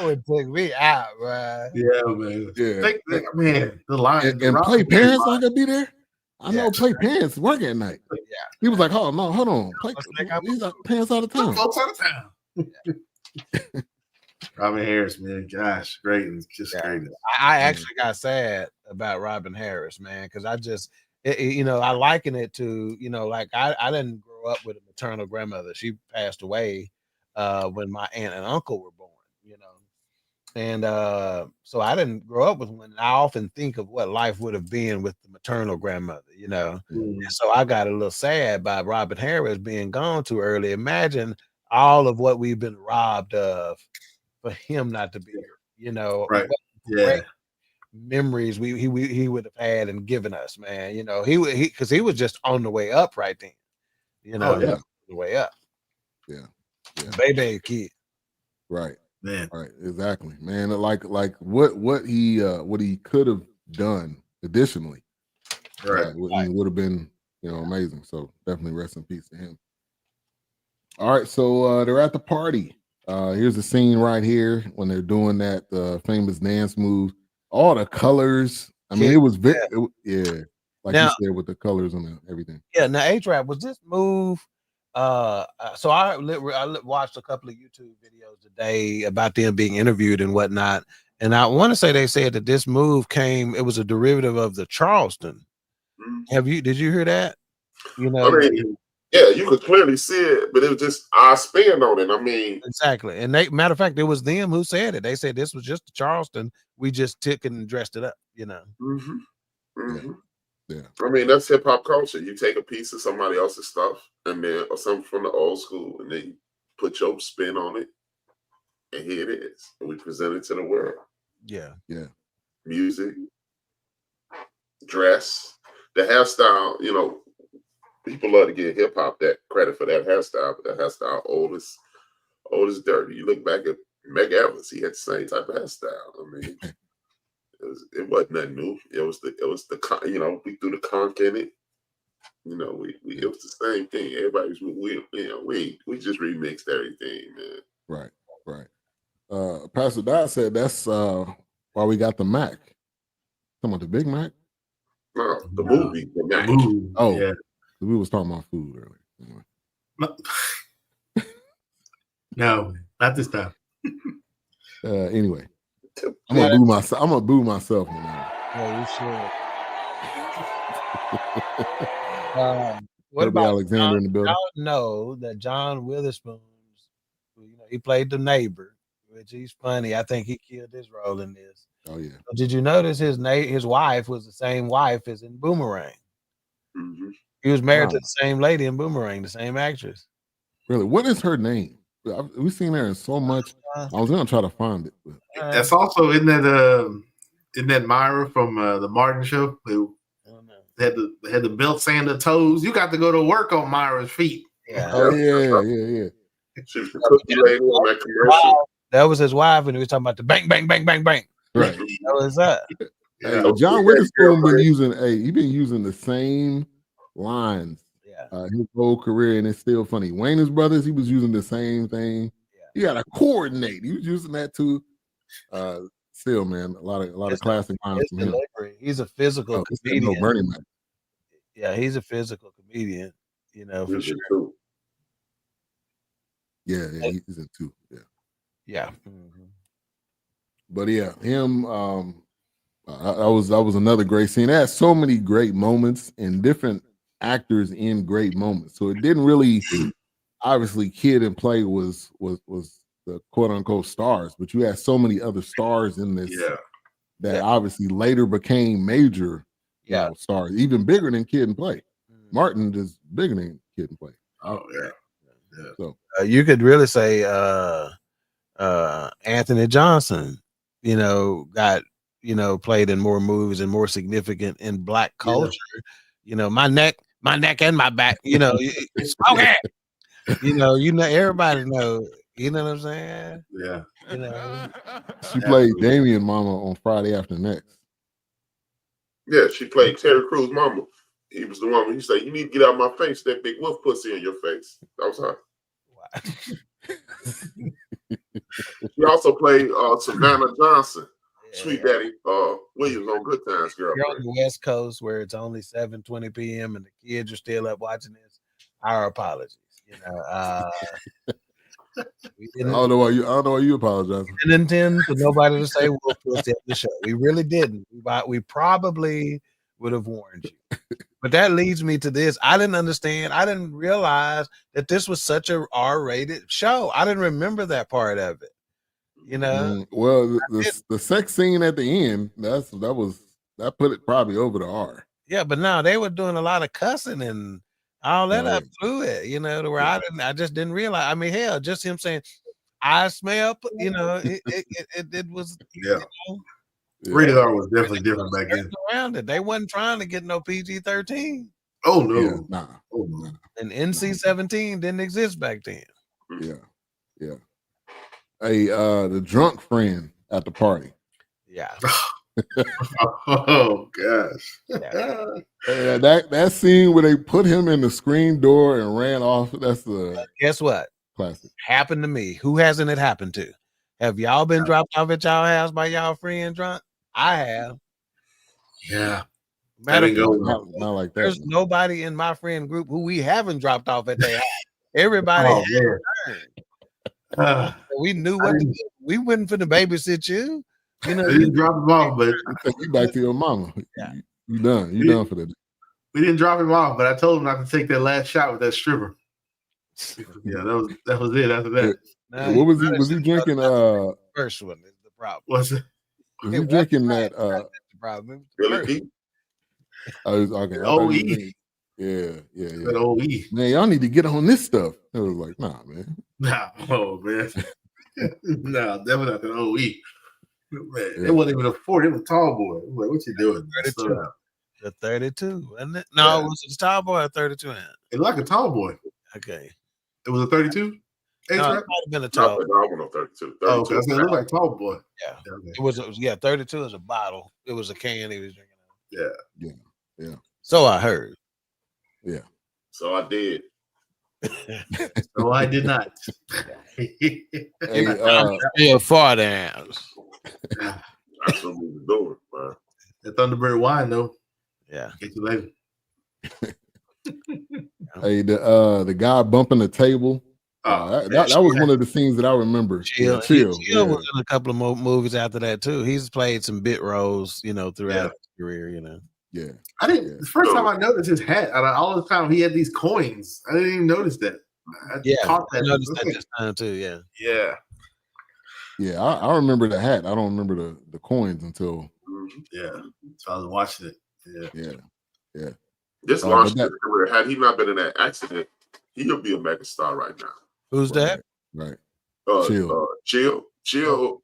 would take me out, bro. Yeah, man. Yeah. The line And Play Parents not gonna be there. I know Play Parents work at night. Yeah. He was like, "Oh no, hold on, these are Parents out of town." Folks out of town. Robin Harris, man, gosh, great, just great. I actually got sad about Robin Harris, man, because I just, I liken it to, like I didn't grow up with a maternal grandmother. She passed away when my aunt and uncle were born, and so I didn't grow up with one. I often think of what life would have been with the maternal grandmother, And so I got a little sad by Robin Harris being gone too early. Imagine all of what we've been robbed of for him not to be here, Right. Yeah. Memories he would have had and given us, man. Because he was just on the way up right then. The way up. Yeah. Baby kid. Right. Man. Right. Exactly. Man. Like what he could have done additionally. Right. Would have been, amazing. So definitely rest in peace to him. All right. So they're at the party. Here's the scene right here when they're doing that famous dance move. All the colors. I mean, it was very, like now, you said, with the colors and everything. Yeah. Now, A-Trap, was this move? So I watched a couple of YouTube videos today about them being interviewed and whatnot, and I want to say they said that this move it was a derivative of the Charleston. Did you hear that? I mean, yeah, you could clearly see it, but it was just our spin on it. I mean, exactly. And matter of fact, it was them who said it. They said this was just the Charleston. We just took it and dressed it up, Yeah. I mean, that's hip hop culture. You take a piece of somebody else's stuff and then or something from the old school, and then you put your spin on it, and here it is. And we present it to the world. Yeah. Music, dress, the hairstyle, people love to give hip hop that credit for that hairstyle, but that hairstyle old as dirty. You look back at Meg Evans, he had the same type of hairstyle. I mean, it wasn't nothing new. It was the we threw the conch in it. It was the same thing. Everybody's we just remixed everything, man. Right. Pastor Dot said that's why we got the Mac. Talking about the Big Mac? No, the movie, the Mac. Oh, yeah. We was talking about food earlier. No, not this time. Anyway, I'm gonna boo myself now. Yeah, you should. What about Alexander in the building? Y'all know that John Witherspoon, he played the neighbor, which he's funny. I think he killed his role in this. Oh yeah. Did you notice his wife was the same wife as in Boomerang? Mm-hmm. He was married to the same lady in Boomerang, the same actress. Really? What is her name? We've seen her in so much. I was gonna try to find it. That's also in that Myra from the Martin Show. They had the belt sand her toes. You got to go to work on Myra's feet. Yeah. Oh yeah. She was the cookie lady on that commercial. Wow. That was his wife, and he was talking about the bang, bang, bang, bang, bang. Right. That was that. John Witherspoon been using the same lines his whole career, and it's still funny. Wayne's Brothers, he was using the same thing. You got to coordinate. He was using that too. Still, man, a lot of classic lines from him. He's a physical comedian. Bernie Mac. Yeah, he's a physical comedian. For sure. Too. Yeah, he's in too. Yeah. Mm-hmm. But yeah, him. That was another great scene. It had so many great moments and different actors in great moments. So it didn't really, obviously, Kid and Play was the quote unquote stars, but you had so many other stars in this that obviously later became major stars, even bigger than Kid and Play. Martin is bigger than Kid and Play. Oh yeah. So you could really say Anthony Johnson, got played in more movies and more significant in Black culture. My neck and my back. It's okay. Everybody knows. You know what I'm saying? Yeah. She played Damien Mama on Friday After Next. Yeah, she played Terry Crews' mama. He was the one when he said, "You need to get out of my face. That big wolf pussy in your face." That was her. She also played Savannah Johnson, Sweet Daddy Williams on Good Times. You're on the West Coast where it's only 7:20 p.m. and the kids are still up watching this. Our apologies. You know, I don't know why you apologize. We didn't intend for nobody to say wolf pussy at the show. We really didn't. We probably would have warned you. But that leads me to this. I didn't understand. I didn't realize that this was such a R-rated show. I didn't remember that part of it. You know. Well, the sex scene at the end that put it probably over the R. Yeah, but no, they were doing a lot of cussing and all that up through it. You know, to where I just didn't realize. I mean, hell, just him saying, "I smell," you know, it was. Yeah. You know, Rated R was definitely different back then. Around it, they wasn't trying to get no PG-13. Oh no, yeah, nah. Oh no. And NC-17 didn't exist back then. Yeah. Hey, the drunk friend at the party. Yeah. Oh gosh. Yeah, that scene where they put him in the screen door and ran off. That's the guess what? Classic. Happened to me. Who hasn't it happened to? Have y'all been dropped off at y'all house by y'all friend drunk? I have. Yeah. Not like that. There's nobody in my friend group who we haven't dropped off at their house. Everybody we knew what to do. We wouldn't finna babysit you. You know, we didn't drop him off, but take you back to your mama. Yeah. You done. You done for that. We didn't drop him off, but I told him not to take that last shot with that stripper. Yeah, that was it after that. What was he? Was he drinking? First one is the problem. Was it? Was he drinking that? The problem. Billy okay. OE. Yeah. That OE. Man, y'all need to get on this stuff. It was like, nah, man. Nah, man. Nah, definitely not the OE. Man, it wasn't even a 40. It was a tall boy. I was like, what you doing? 32. The 32, wasn't it? No, it was a tall boy or 32. It like a tall boy. Okay. It was a 32? No, it might have been a tall. No, 32. Oh, okay. I said it looked like tall boy. Yeah. Okay. It was 32 is a bottle. It was a can he was drinking. Yeah. So I heard. Yeah. So I did. So I did not. Hey, far down. That's what we were doing, man. That Thunderbird wine, though. Yeah. Get you later. Hey, the guy bumping the table. That was one of the scenes that I remember. Chill was in a couple of more movies after that too. He's played some bit roles, throughout his career. Yeah. I didn't. The first time I noticed his hat, all the time he had these coins. I didn't even notice that. I caught that. I noticed that this time too. Yeah. Yeah. Yeah, I remember the hat. I don't remember the coins until. Yeah. So I was watching it. Yeah. This launched his career. Had he not been in that accident, he'll be a megastar right now. Who's that? Right. Chill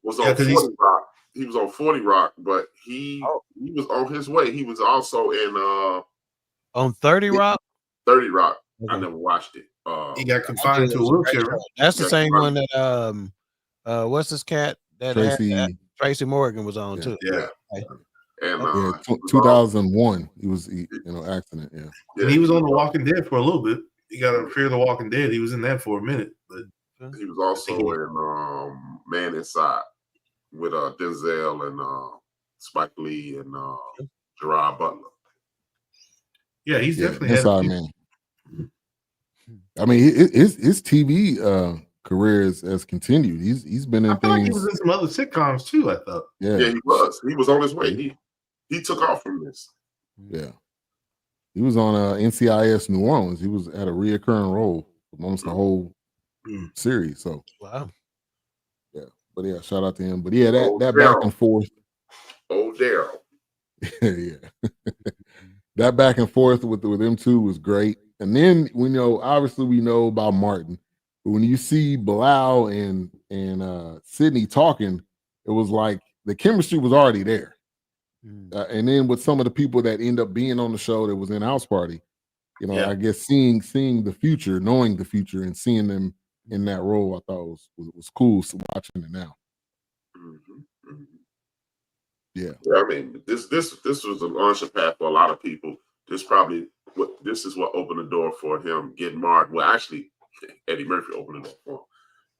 was on 40 Rock. He was on 40 Rock, but he was on his way. He was also in on 30 Rock. 30 Rock. Okay. I never watched it. He got confined to a wheelchair. That's the same one that what's this cat that Tracy Morgan was on too. Yeah. And 2001, he was accident. Yeah. And he was on The Walking Dead for a little bit. He got a Fear of the Walking Dead. He was in that for a minute, but he was also in Man Inside with Denzel and Spike Lee and Gerard Butler. Yeah, he's definitely Inside Man. I mean, his TV career has continued. He's been in things. Like he was in some other sitcoms too. I thought. Yeah, he was. He was on his way. He took off from this. Yeah, he was on NCIS New Orleans. He had a reoccurring role amongst the whole series. So wow. Yeah, but yeah, shout out to him. But yeah, that back and forth. Oh, Daryl. Yeah, that back and forth with them two was great. And then we know about Martin. But when you see Bilal and Sydney talking, it was like the chemistry was already there. And then with some of the people that end up being on the show that was in House Party, I guess seeing the future, knowing the future, and seeing them in that role, I thought was cool. So watching it now. Yeah. I mean, this was a launching pad for a lot of people. This probably this is what opened the door for him getting marred. Well, actually, Eddie Murphy opened the door for him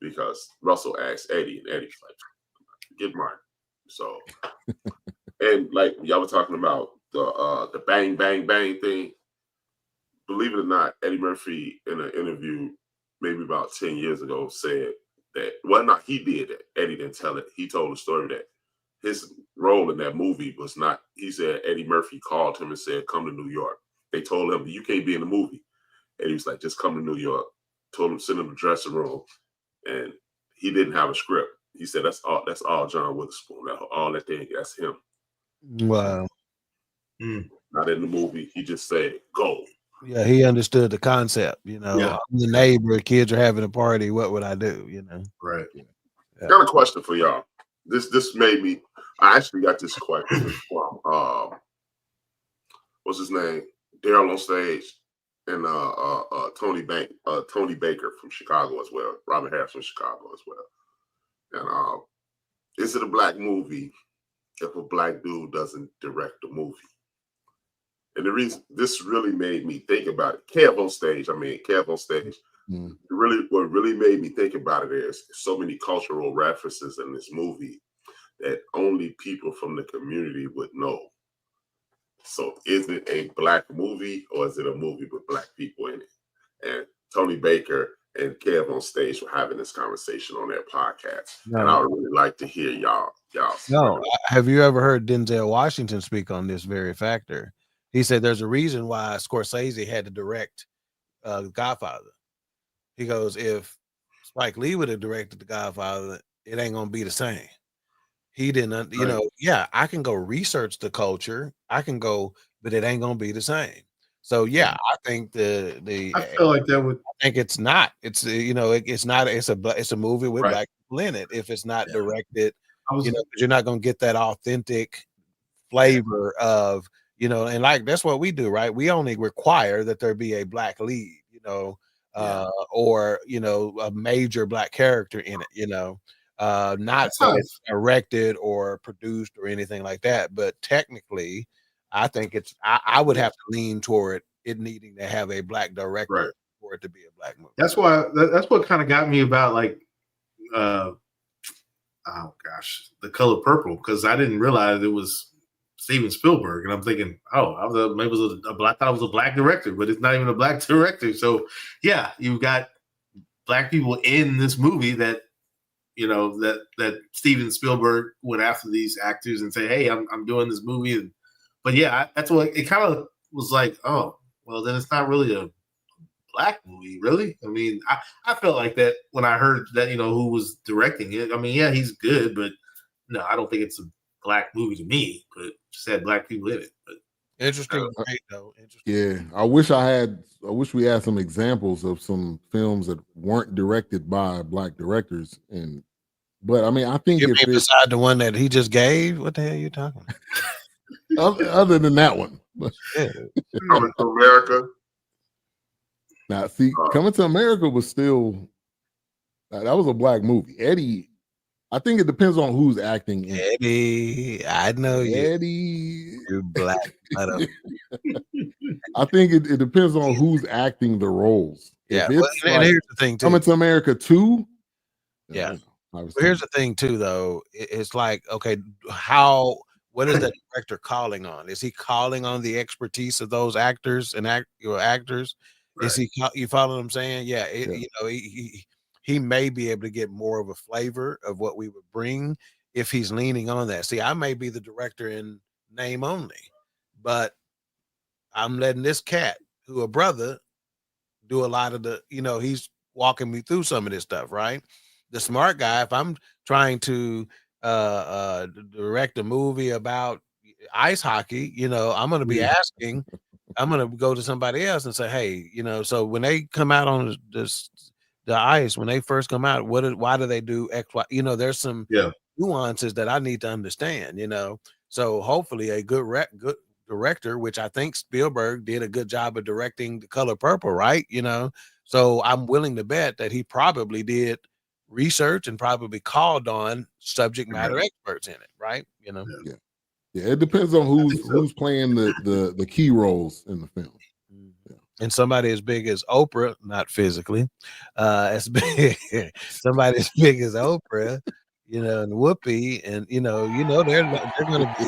because Russell asked Eddie, and Eddie's like, "Get marred." So, and like y'all were talking about the bang bang bang thing. Believe it or not, Eddie Murphy in an interview maybe about 10 years ago said that, well, not he did it. Eddie didn't tell it. He told the story that his role in that movie was not, he said Eddie Murphy called him and said, come to New York. They told him, you can't be in the movie. And he was like, just come to New York. Told him, send him to the dressing room. And he didn't have a script. He said, that's all John Witherspoon. All that thing, that's him. Wow. Not in the movie. He just said, go. Yeah, he understood the concept. You know, Yeah. I'm the neighbor, kids are having a party. What would I do? You know, Right. Yeah. Got a question for y'all. This made me. I actually got this question from what's his name? Daryl on stage, and Tony Baker from Chicago as well. Robert Harris from Chicago as well. And is it a black movie if a black dude doesn't direct the movie? And the reason this really made me think about it, Kev on stage. What really made me think about it is so many cultural references in this movie that only people from the community would know. So is it a black movie or is it a movie with black people in it? And Tony Baker and Kev on stage were having this conversation on their podcast. No. And I would really like to hear y'all. No, have you ever heard Denzel Washington speak on this very factor? He said there's a reason why Scorsese had to direct Godfather. He goes, if Spike Lee would have directed The Godfather, it ain't gonna be the same. He didn't, you know. Yeah, I can go research the culture, I can go, but it ain't gonna be the same. So yeah, I think I feel like that would. I think it's not. It's it's not. It's a movie with Right. black people in it. If it's not Yeah. directed, I was, 'cause you're not gonna get that authentic flavor of, and like that's what we do, right? We only require that there be a black lead, or a major black character in it, not That's that how- it's directed or produced or anything like that. But technically, I think I would have to lean toward it needing to have a black director Right. for it to be a black movie. that's why. That's what kind of got me about like, oh gosh, The Color Purple, because I didn't realize it was Steven Spielberg, and I'm thinking, oh, maybe it was I thought it was a black director, but it's not even a black director. So yeah, you've got black people in this movie that that Steven Spielberg went after these actors and say, hey, I'm doing this movie, but yeah, that's what it kind of was like. Oh, well, then it's not really a black movie, really. I mean, I felt like that when I heard that who was directing it. I mean, yeah, he's good, but no, I don't think it's a black movie to me, but just had black people in it. But Interesting, great though. Interesting. Yeah, I wish we had some examples of some films that weren't directed by black directors. But I mean, I think You if mean beside the one that he just gave, what the hell are you talking about? other than that one, Yeah. Coming to America. now see, Coming to America was still that was a black movie. Eddie, I think it depends on who's acting in it. Eddie, I know Eddie, you're black. I think it depends on who's acting the roles. Yeah, If it's and like here's the thing too. Coming to America 2, Yeah. Well, here's the thing too, though. It's like, okay, what is the director calling on? Is he calling on the expertise of those actors and actors? Right. Is he? You follow what I'm saying? Yeah. He may be able to get more of a flavor of what we would bring if he's leaning on that. See, I may be the director in name only, but I'm letting this cat, who a brother, do a lot of the. He's walking me through some of this stuff, right? The smart guy, if I'm trying to direct a movie about ice hockey, I'm going to be asking, I'm going to go to somebody else and say, hey, so when they come out on the ice, when they first come out, why do they do X, Y? There's some nuances that I need to understand, so hopefully a good director, which I think Spielberg did a good job of directing The Color Purple, right? So I'm willing to bet that he probably did research and probably called on subject matter experts in it, right? Yeah, it depends on who's playing the key roles in the film. and somebody as big as Oprah, not physically, as big, somebody as big as Oprah, you know, and Whoopi, and you know, they're going to be,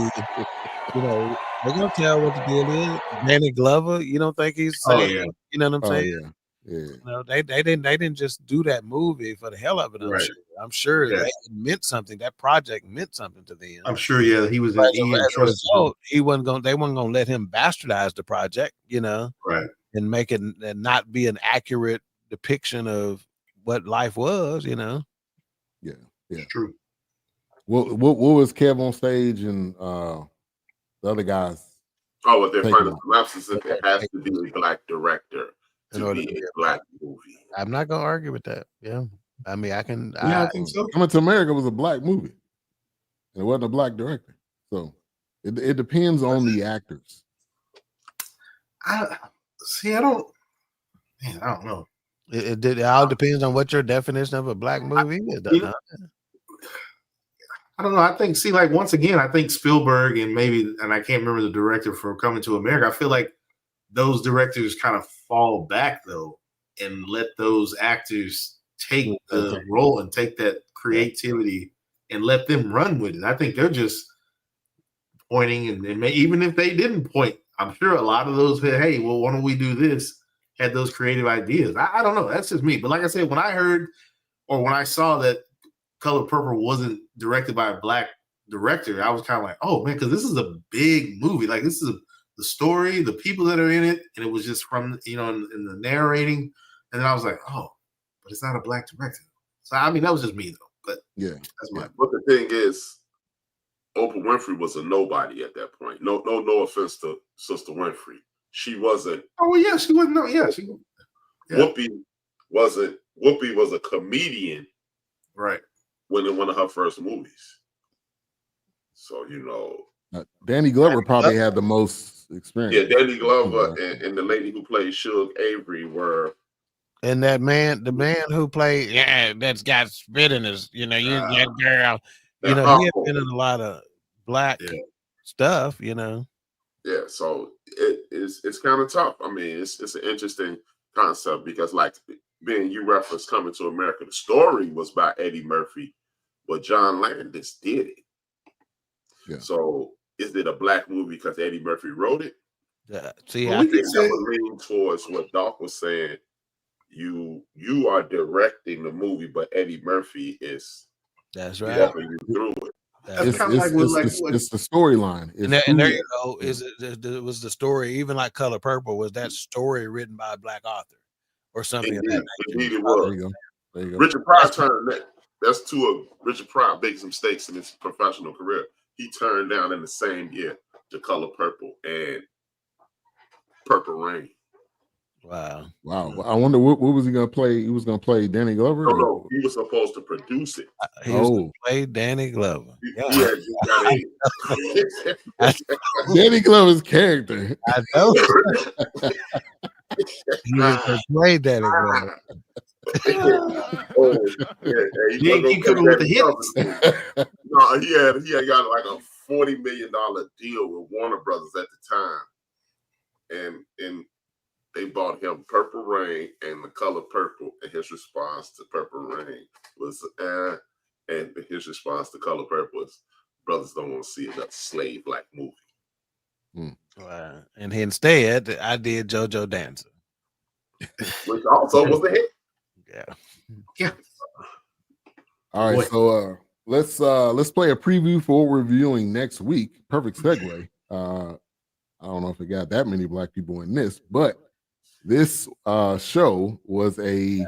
you know, they're going to tell what the deal is. Danny Glover, you don't think he's Oh saying, yeah, you know what I'm Oh saying? yeah, yeah. You know, they didn't just do that movie for the hell of it. right. I'm sure Yeah. it meant something. That project meant something to them. I'm sure. Yeah, he was. He As a entrusted. result, they wasn't gonna let him bastardize the project, you know, Right. and make it and not be an accurate depiction of what life was, you know. Yeah. It's true. What was Kev on stage and the other guys? Oh, what their Taking final it. synopsis is it has to be a black director In to order be to a be a black movie. I'm not gonna argue with that. Yeah. I mean, I can. Yeah, I think so. Coming to America was a black movie. And it wasn't a black director. So it depends on the actors. I see. I don't. Man, I don't know. It all depends on what your definition of a black movie is. You know, I don't know. I think, see, like, once again, I think Spielberg and I can't remember the director for Coming to America. I feel like those directors kind of fall back, though, and let those actors take the role and take that creativity and let them run with it. I think they're just pointing, and even if they didn't point, I'm sure a lot of those, hey, well, why don't we do this? Had those creative ideas. I don't know. That's just me. But like I said, when I heard or when I saw that Color Purple wasn't directed by a black director, I was kind of like, oh man, because this is a big movie. Like, this is the story, the people that are in it, and it was just from, you know, in the narrating. And then I was like, oh, but it's not a black director. So I mean, that was just me though. But yeah, that's my. But the thing is, Oprah Winfrey was a nobody at that point. No offense to Sister Winfrey. She wasn't. Oh yeah, she wasn't. No, yeah, she. Yeah. Whoopi wasn't. Whoopi was a comedian, right? In one of her first movies. So you know, Danny Glover probably had the most experience. Yeah, Danny Glover and the lady who played Suge Avery were. And the man who played, that's got spit in his, you know, that girl, you know, he had been in a lot of black stuff, you know. Yeah, so it's kind of tough. I mean, it's an interesting concept because, like, being you referenced Coming to America, the story was by Eddie Murphy, but John Landis did it. Yeah. So is it a black movie because Eddie Murphy wrote it? Yeah. See, I think that would lean towards what Doc was saying. You are directing the movie, but Eddie Murphy is walking you through it. It's the storyline. And there you go. It was the story, even like Color Purple, was that story written by a black author or something? Indeed, it was. There you go. Richard Pryor turned that. That's two of Richard Pryor making some mistakes in his professional career. He turned down in the same year The Color Purple and Purple Rain. Wow. I wonder what was he gonna play? He was gonna play Danny Glover? No, he was supposed to produce it. He was gonna play Danny Glover. Danny Glover's character. I know. He was gonna play Danny Glover. He couldn't with the hits. No, he had got like a $40 million deal with Warner Brothers at the time, and they bought him Purple Rain and The Color Purple, and his response to Purple Rain was and his response to Color Purple was, brothers don't want to see another slave black movie. Wow. And instead, I did JoJo Dancer, which also was a hit. Yeah. All right, so let's play a preview for what we're reviewing next week. Perfect segue. I don't know if it got that many black people in this, but this show was a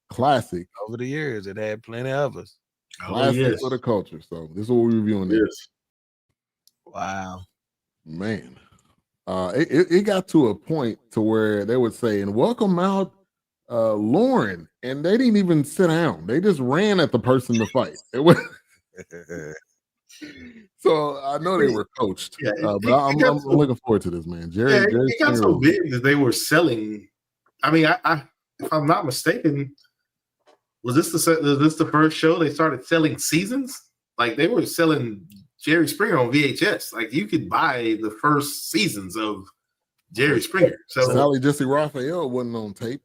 classic. Over the years, it had plenty of us. Classic for the culture. So this is what we're reviewing next. Wow. Man. It got to a point to where they would say, and welcome out Lauren, and they didn't even sit down. They just ran at the person to fight. So I know they were coached, but I'm looking forward to this, man. Jerry it got so big that they were selling. I mean, I if I'm not mistaken, was this the first show they started selling seasons? Like, they were selling Jerry Springer on VHS. Like, you could buy the first seasons of Jerry Springer. So Sally Jesse Raphael wasn't on tape.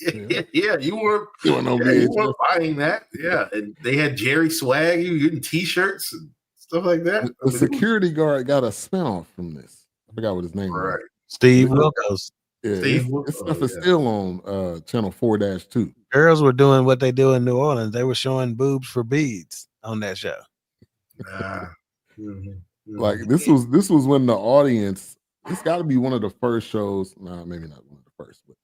Yeah, you weren't buying that. Yeah, and they had Jerry swag. You getting T-shirts and stuff like that. The security guard got a spinoff from this. I forgot what his name was. Steve Wilkos. Yeah, this stuff is still on channel 4-2. Girls were doing what they do in New Orleans. They were showing boobs for beads on that show. Like this was when the audience. It's got to be one of the first shows. Nah, maybe not one of the first, but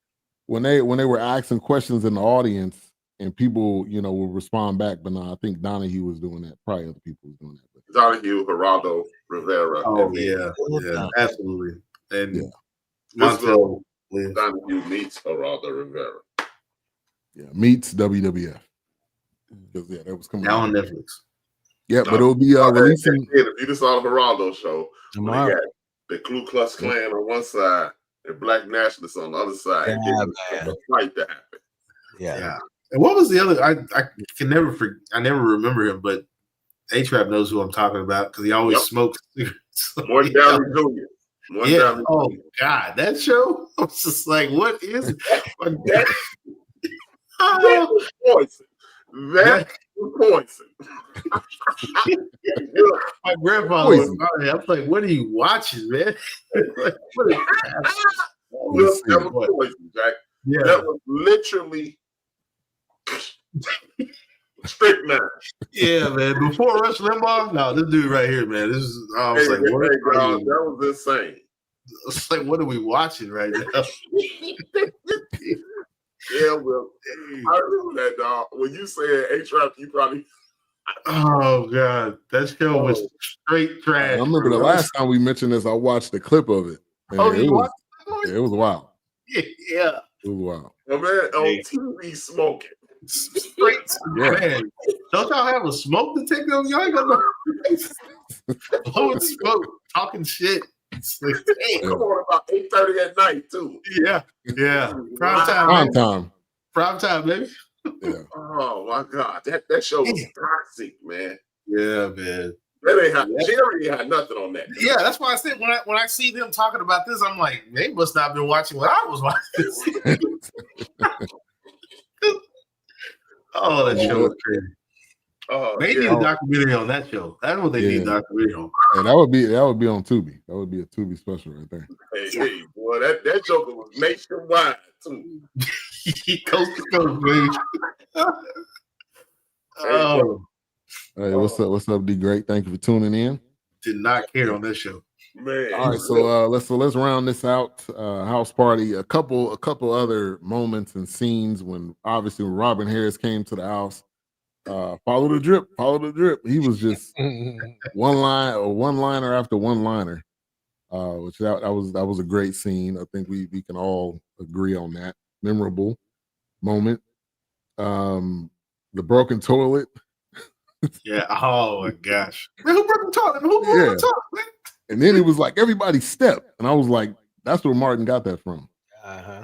when they were asking questions in the audience and people, will respond back. But no, I think Donahue was doing that. Probably other people was doing that. But. Donahue, Geraldo Rivera. Oh yeah, absolutely. And Montel Donahue meets Geraldo Rivera. Yeah, meets WWF. Because that was coming out on Netflix. Yeah, but it'll be releasing. If you just saw the Geraldo show, they got the Ku Klux Klan on one side and Black Nationalists on the other side. A fight to happen. Yeah. And what was the other? I can never I never remember him, but A-Trap knows who I'm talking about because he always smokes cigarettes. Morton Downey Jr. Oh God, that show! I was just like, what is it? That was poison. That was poison. My grandfather was I'm like, what are you watching, man? Like, what is that was poison, Jack. Yeah. That was literally strychnine. Yeah, man. Before Rush Limbaugh, no, this dude right here, man. This is I was like, what that was insane. It's like, what are we watching right now? Yeah, well, I remember that, dog. When you said A-Trap, you probably. Oh God, that show was straight trash. I remember the last time we mentioned this, I watched the clip of it. It was wild. Yeah, it was wild. Oh man, on TV smoking. Straight, man. Don't y'all have a smoke detector? Y'all ain't got no blowing smoke, talking shit. It's like, come on, about 8:30 at night too. Yeah. Prime time, baby. Yeah. Oh my God, that show was toxic, man. Yeah, man. She already had nothing on that. Yeah, that's why I said when I see them talking about this, I'm like, they must not have been watching what I was watching. Oh, that show was crazy. They need a documentary on that show. That's what they need a documentary on. And that would be on Tubi. That would be a Tubi special right there. Hey, boy, that Joker was nationwide too. Coast to coast, baby. Hey, what's up, D Great? Thank you for tuning in. Did not care on this show. Man. All right, so let's round this out. House party. A couple other moments and scenes when Robin Harris came to the house. Follow the drip. He was just one-liner after one-liner. Which that was a great scene. I think we can all agree on that. Memorable moment. The broken toilet. Yeah. Oh my gosh. Man, who broke the toilet? Who broke the toilet, man? And then it was like everybody stepped, and I was like, "That's where Martin got that from."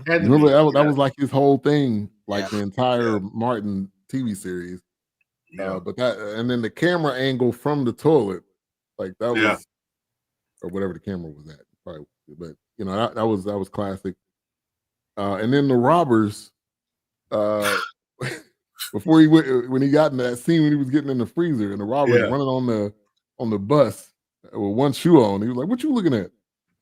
Remember that was like his whole thing, like the entire Martin TV series. But that, and then the camera angle from the toilet, like that was, or whatever the camera was at, probably. But that was classic. And then the robbers, before he went, when he got in that scene when he was getting in the freezer, and the robbers running on the bus with one shoe on, he was like, "What you looking at?"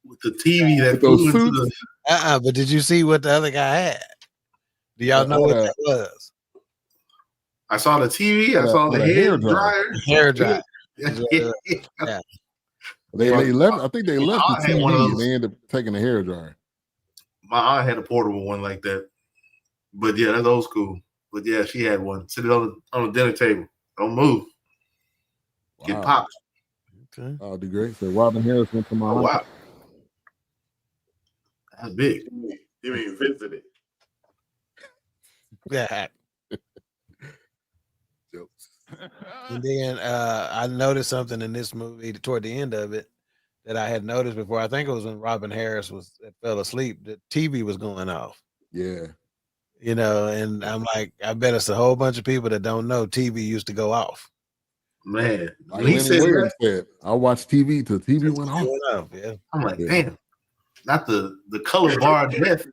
With the TV that those suits. But did you see what the other guy had? Do y'all know what that was? I saw the TV. I saw the hair dryer. Hair dryer. They left. I think they left the TV and they ended up taking a hair dryer. My aunt had a portable one like that. But yeah, that's old school. But yeah, she had one. Sit it on the dinner table. Don't move. Get popped. Okay. Oh, the great. So Robin Harris went to my aunt. Wow. That's big. You mean visited? Yeah. And then I noticed something in this movie toward the end of it that I had noticed before. I think it was when Robin Harris fell asleep. The TV was going off. Yeah. And I'm like, I bet it's a whole bunch of people that don't know TV used to go off. Man, he said, I watched TV till TV went off. I'm like, damn. not the color bar of death.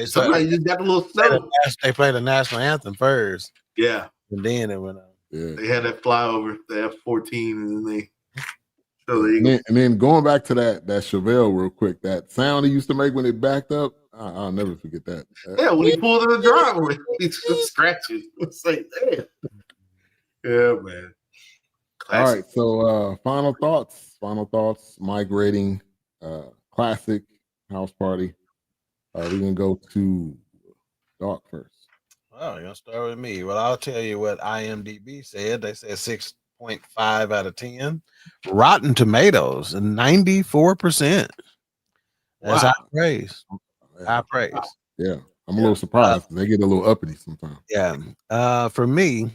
Somebody just got a little snow. They played the national anthem first. Yeah. And then it went on. Yeah. They had that flyover, the F-14, and then they and then going back to that Chevelle real quick, that sound he used to make when it backed up, I'll never forget that. Yeah, when he pulled in the driveway, he just scratches. It's like, damn. Yeah, man. Classic. All right, so final thoughts, Mike rating, classic house party. We can go to Doc first. Oh, you're gonna start with me. Well, I'll tell you what IMDb said. They said 6.5 out of 10. Rotten Tomatoes, 94%. That's high praise. High praise. Yeah, I'm a little surprised. They get a little uppity sometimes. Yeah. For me,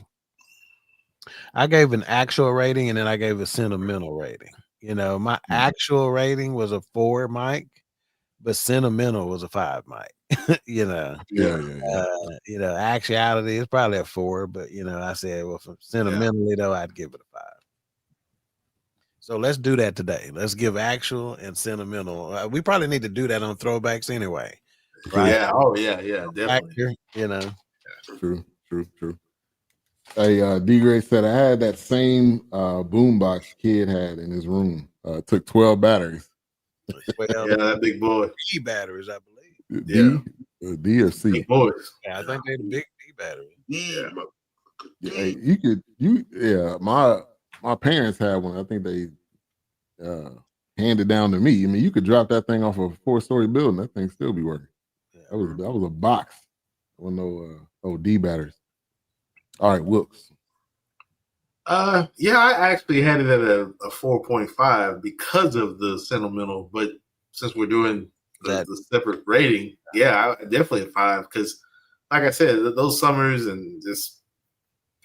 I gave an actual rating and then I gave a sentimental rating. You know, my actual rating was a 4, Mike, but sentimental was a 5, Mike. You know, you know, actuality is probably a 4, but you know, I said, well, for sentimentally though, I'd give it a 5. So let's do that today. Let's give actual and sentimental. We probably need to do that on throwbacks anyway, right? Yeah. Oh yeah, definitely. Factor, you know. True. Hey, D Gray said I had that same boombox kid had in his room. Took 12 batteries. Well, yeah, that big boy. D batteries, I believe. D or C. Big boys. Yeah, I think they're the big D batteries. Hey, my parents had one. I think they handed down to me. I mean, you could drop that thing off a 4-story building. That thing still be working. Yeah. That was a box. With no D batteries. All right, Whoops. Yeah, I actually had it at a 4.5 because of the sentimental, but since we're doing the separate rating, definitely a 5 because, like I said, those summers and just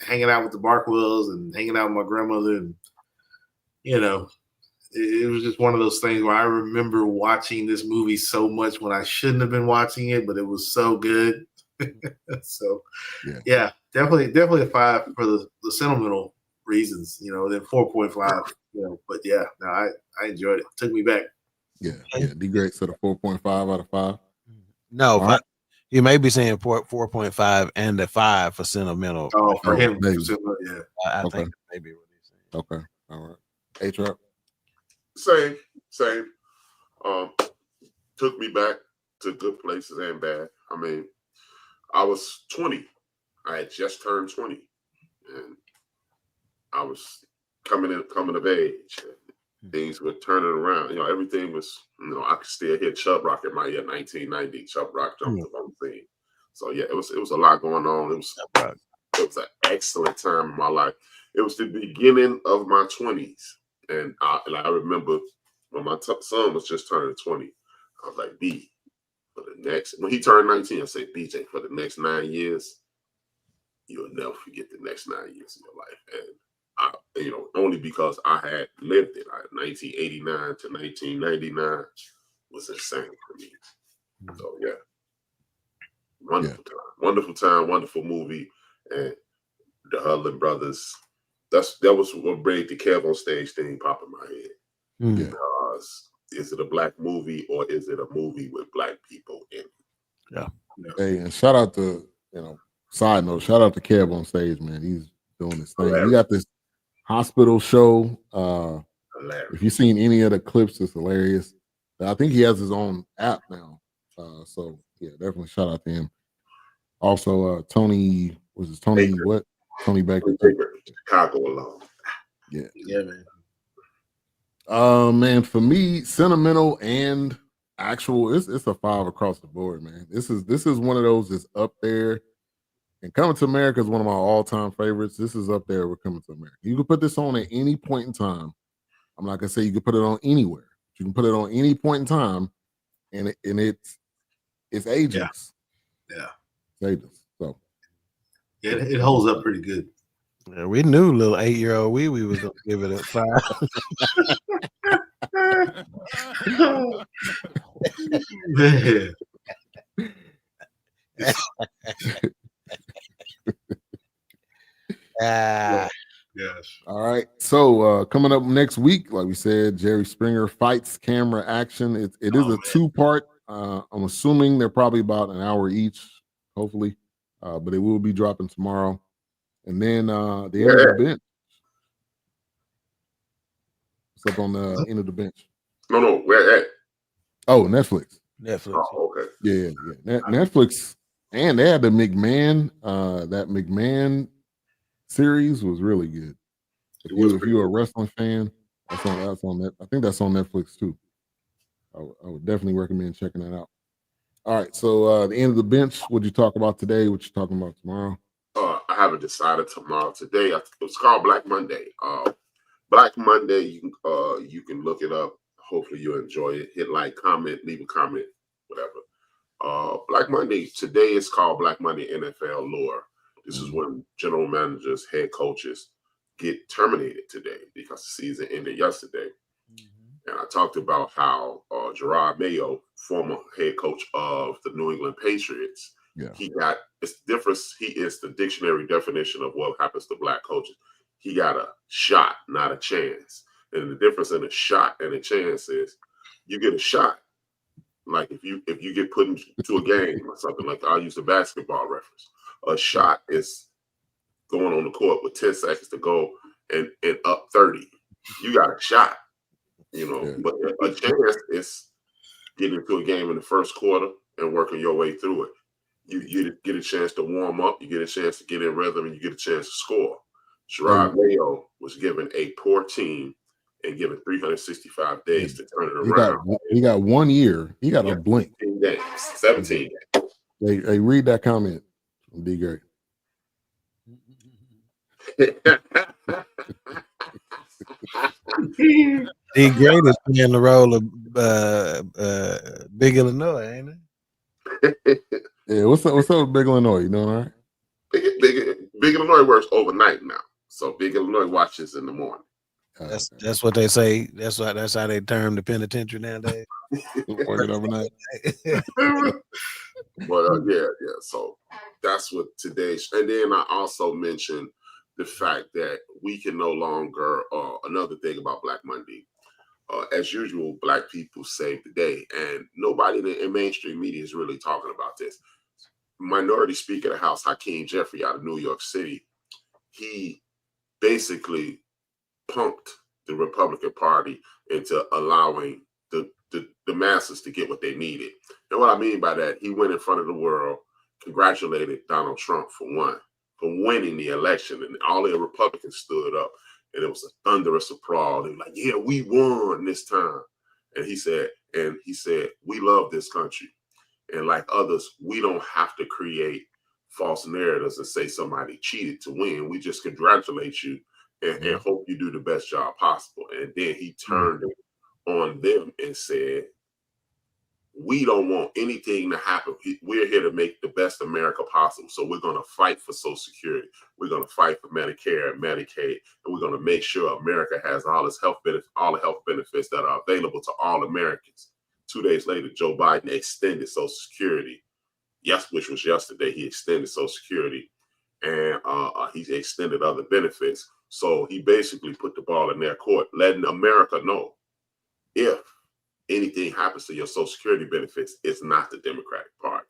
hanging out with the Barkwells and hanging out with my grandmother, and you know, it was just one of those things where I remember watching this movie so much when I shouldn't have been watching it, but it was so good. So, yeah, definitely a 5 for the sentimental reasons, you know, then 4.5, you know, but yeah, no, I enjoyed it. Took me back. Yeah. D Great said a 4.5 out of 5. No, you may be saying 4.5 and a 5 for sentimental. Oh, for him, maybe. Yeah, I think maybe what he's saying. Okay, all right. A-Trap. Same. Took me back to good places and bad. I mean, I was 20. I had just turned 20, and I was coming of age. Things were turning around. You know, everything was. You know, I could still hear Chubb Rock in my ear. 1990, Chubb Rock jumped up on the scene. So yeah, it was a lot going on. It was an excellent time in my life. It was the beginning of my 20s, and I remember when my son was just turning 20. I was like, B, when he turned 19, I said, BJ, for the next 9 years, you'll never forget the next 9 years of your life. And you know, only because I had lived it. 1989 to 1999 was insane for me. So yeah, wonderful time, wonderful movie, and the Hudlin brothers. That was what made the Kev on Stage thing pop in my head. Because is it a black movie or is it a movie with black people in it? Yeah. Hey, and shout out to, you know, side note, shout out to Kev on Stage, man. He's doing this thing. He got this hospital show. If you've seen any of the clips, it's hilarious. I think he has his own app now. So yeah, definitely shout out to him. Also, Tony Baker. What? Tony Baker. Chicago alone. Yeah, man. Man, for me, sentimental and actual, it's a 5 across the board, man. This is one of those that's up there. And Coming to America is one of my all-time favorites. This is up there with Coming to America. You can put this on at any point in time. I'm not gonna say you can put it on anywhere. You can put it on any point in time, and it's ageless. Yeah. It's ageless. So yeah, it holds up pretty good. Yeah, we knew little 8-year-old we was gonna give it a 5. gosh. All right. So coming up next week, like we said, Jerry Springer fights camera action. It is a 2-part. I'm assuming they're probably about an hour each, hopefully. But it will be dropping tomorrow. And then the end of the bench. What's up on the end of the bench? No, where at? Oh, Netflix. Oh, okay. Yeah. Netflix, and they had the McMahon. That McMahon series was really good. If you're a wrestling fan, that's on that. I think that's on Netflix too. I would definitely recommend checking that out. All right, so the end of the bench. What'd you talk about today? What you talking about tomorrow? I haven't decided tomorrow. Today, it's called Black Monday. Black Monday, you can look it up. Hopefully you enjoy it. Hit like, comment, leave a comment, whatever. Black Monday, today is called Black Monday NFL lore. This is when general managers, head coaches get terminated today because the season ended yesterday. And I talked about how Gerard Mayo, former head coach of the New England Patriots, it's the difference. He is the dictionary definition of what happens to black coaches. He got a shot, not a chance. And the difference in a shot and a chance is you get a shot. Like if you get put into a game or something, like I'll use a basketball reference. A shot is going on the court with 10 seconds to go and up 30. You got a shot, but a chance is getting into a game in the first quarter and working your way through it. You get a chance to warm up, you get a chance to get in rhythm, and you get a chance to score. Gerard Mayo was given a poor team and given 365 days to turn it around. He got 1 year. He got a blink. 17 games. They read that comment from D. Gray. D. Gray is playing the role of Big Illinois, ain't it? Yeah, what's up with Big Illinois? You doing all right? Big Illinois works overnight now, so Big Illinois watches in the morning. That's what they say. That's how they term the penitentiary nowadays. Working overnight. But yeah. So that's what today's. And then I also mentioned the fact that we can no longer. Another thing about Black Monday, as usual, Black people save the day, and nobody in mainstream media is really talking about this. Minority Speaker of the House, Hakeem Jeffrey, out of New York City, he basically punked the Republican Party into allowing the masses to get what they needed. And what I mean by that, he went in front of the world, congratulated Donald Trump for winning the election, and all the Republicans stood up, and it was a thunderous applause. They were like, "Yeah, we won this time." And he said, "We love this country, and like others, we don't have to create false narratives and say somebody cheated to win. We just congratulate you and hope you do the best job possible." And then he turned it on them and said, "We don't want anything to happen. We're here to make the best America possible. So we're going to fight for Social Security. We're going to fight for Medicare and Medicaid. And we're going to make sure America has all the health benefits that are available to all Americans." 2 days later, Joe Biden extended Social Security. Yes, which was yesterday. He extended Social Security, and he extended other benefits. So he basically put the ball in their court, letting America know if anything happens to your Social Security benefits, it's not the Democratic Party.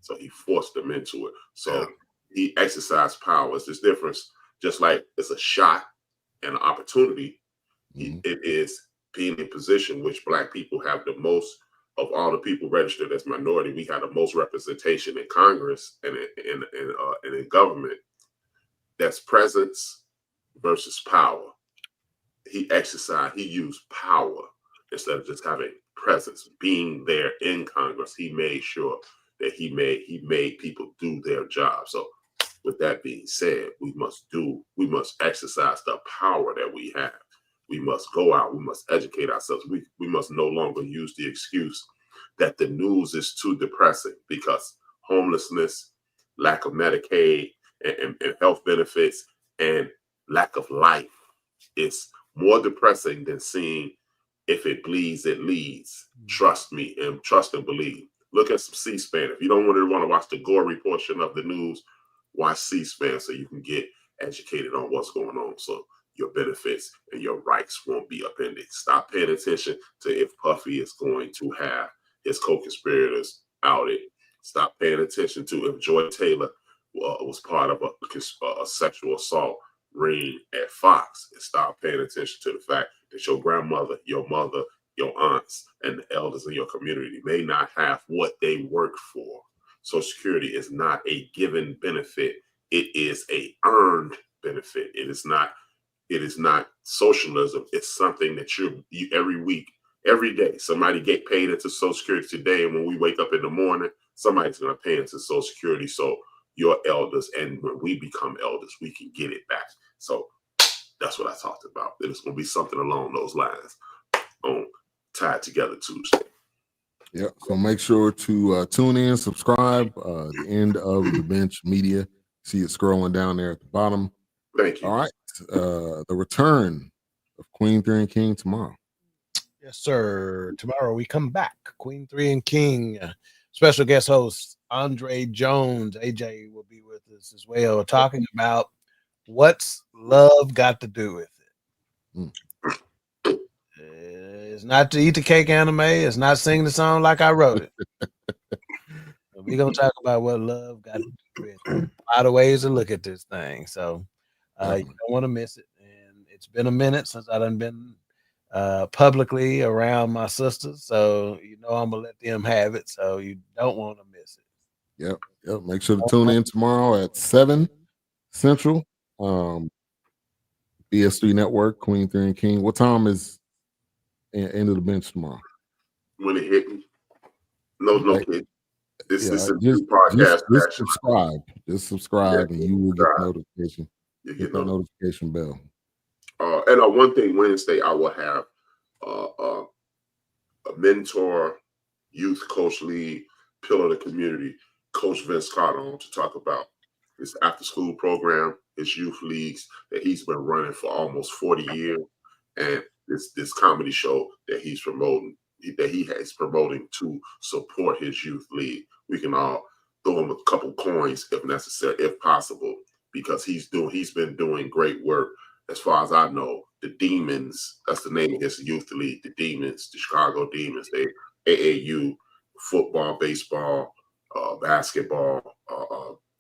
So he forced them into it. So he exercised power. It's this difference. Just like it's a shot and an opportunity, it is being in position which Black people have the most of all the people registered as minority. We have the most representation in Congress and in government. That's presence versus power. He used power instead of just having presence. Being there in Congress, he made sure that he made people do their job. So with that being said, we must exercise the power that we have. We must go out. We must educate ourselves. We must no longer use the excuse that the news is too depressing, because homelessness, lack of Medicaid and health benefits, and lack of life is more depressing than seeing if it bleeds, it leads. Trust me, and trust and believe. Look at some C-SPAN. If you don't want to watch the gory portion of the news, watch C-SPAN so you can get educated on what's going on. So your benefits and your rights won't be upended. Stop paying attention to if Puffy is going to have his co-conspirators outed. Stop paying attention to if Joy Taylor was part of a sexual assault ring at Fox. And stop paying attention to the fact that your grandmother, your mother, your aunts, and the elders in your community may not have what they work for. Social Security is not a given benefit. It is a earned benefit. It is not socialism. It's something that you every week, every day, somebody get paid into Social Security today. And when we wake up in the morning, somebody's going to pay into Social Security. So your elders, and when we become elders, we can get it back. So that's what I talked about. It's going to be something along those lines on Tied Together Tuesday. Yep. So make sure to tune in, subscribe. The end of the bench media. See it scrolling down there at the bottom. Thank you. All right. The return of Queen 3 and King tomorrow. Yes, sir. Tomorrow we come back. Queen 3 and King. Special guest host Andre Jones. AJ will be with us as well, talking about what's love got to do with it. It's not to eat the cake anime. It's not sing the song like I wrote it. We're going to talk about what love got to do with it. A lot of ways to look at this thing. So you don't want to miss it. And it's been a minute since I done been publicly around my sisters. So, I'm going to let them have it. So you don't want to miss it. Yep. Make sure to tune in tomorrow at 7 Central. BS3 Network, Queen 3 and King. What time is end of the bench tomorrow? When it hit me. No kid. This is a podcast. Just subscribe and you will get notification. Hit that notification bell. And one thing, Wednesday, I will have a mentor, youth coach lead, pillar of the community, Coach Vince Carter, on to talk about his after-school program, his youth leagues that he's been running for almost 40 years, and this comedy show that he's promoting, that he is promoting to support his youth league. We can all throw him a couple coins if necessary, if possible, because he's been doing great work. As far as I know, the Demons, that's the name of his youth league, the Demons, the Chicago Demons, they AAU, football, baseball, basketball.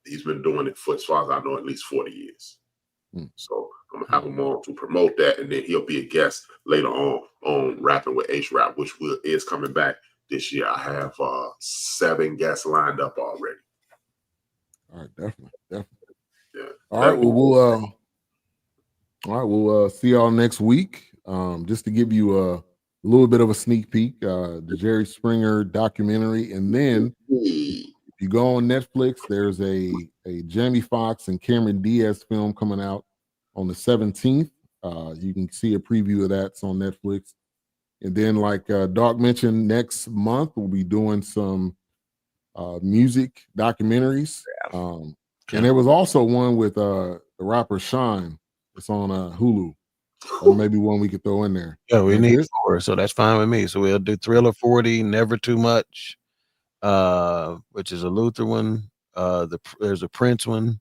He's been doing it for, as far as I know, at least 40 years. So I'm gonna have him on to promote that, and then he'll be a guest later on Rapping with H-Rap, which is coming back this year. I have 7 guests lined up already. All right, definitely. Yeah. All right, we'll see y'all next week. Just to give you a little bit of a sneak peek, the Jerry Springer documentary, and then if you go on Netflix, there's a Jamie Foxx and Cameron Diaz film coming out on the 17th. You can see a preview of that. It's on Netflix. And then, like Doc mentioned, next month we'll be doing some music documentaries. And there was also one with the rapper Shine. It's on Hulu. Or maybe one we could throw in there. Yeah, we need 4, so that's fine with me. So we'll do Thriller 40, Never Too Much, which is a Luther one. There's a Prince one,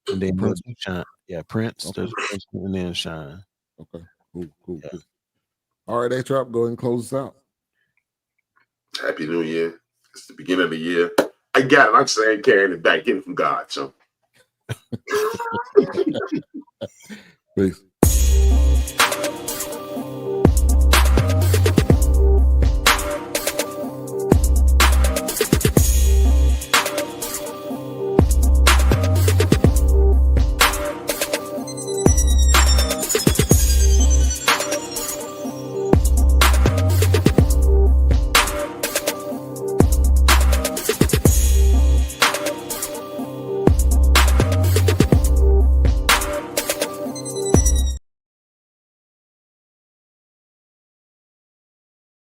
and then Prince. Shine. Yeah, Prince. Okay. There's a Prince one, and then Shine. Okay, cool. All right, A-Trap, go ahead and close us out. Happy New Year. It's the beginning of the year. I got it. I'm saying carrying it back. Get it from God, chum. Peace.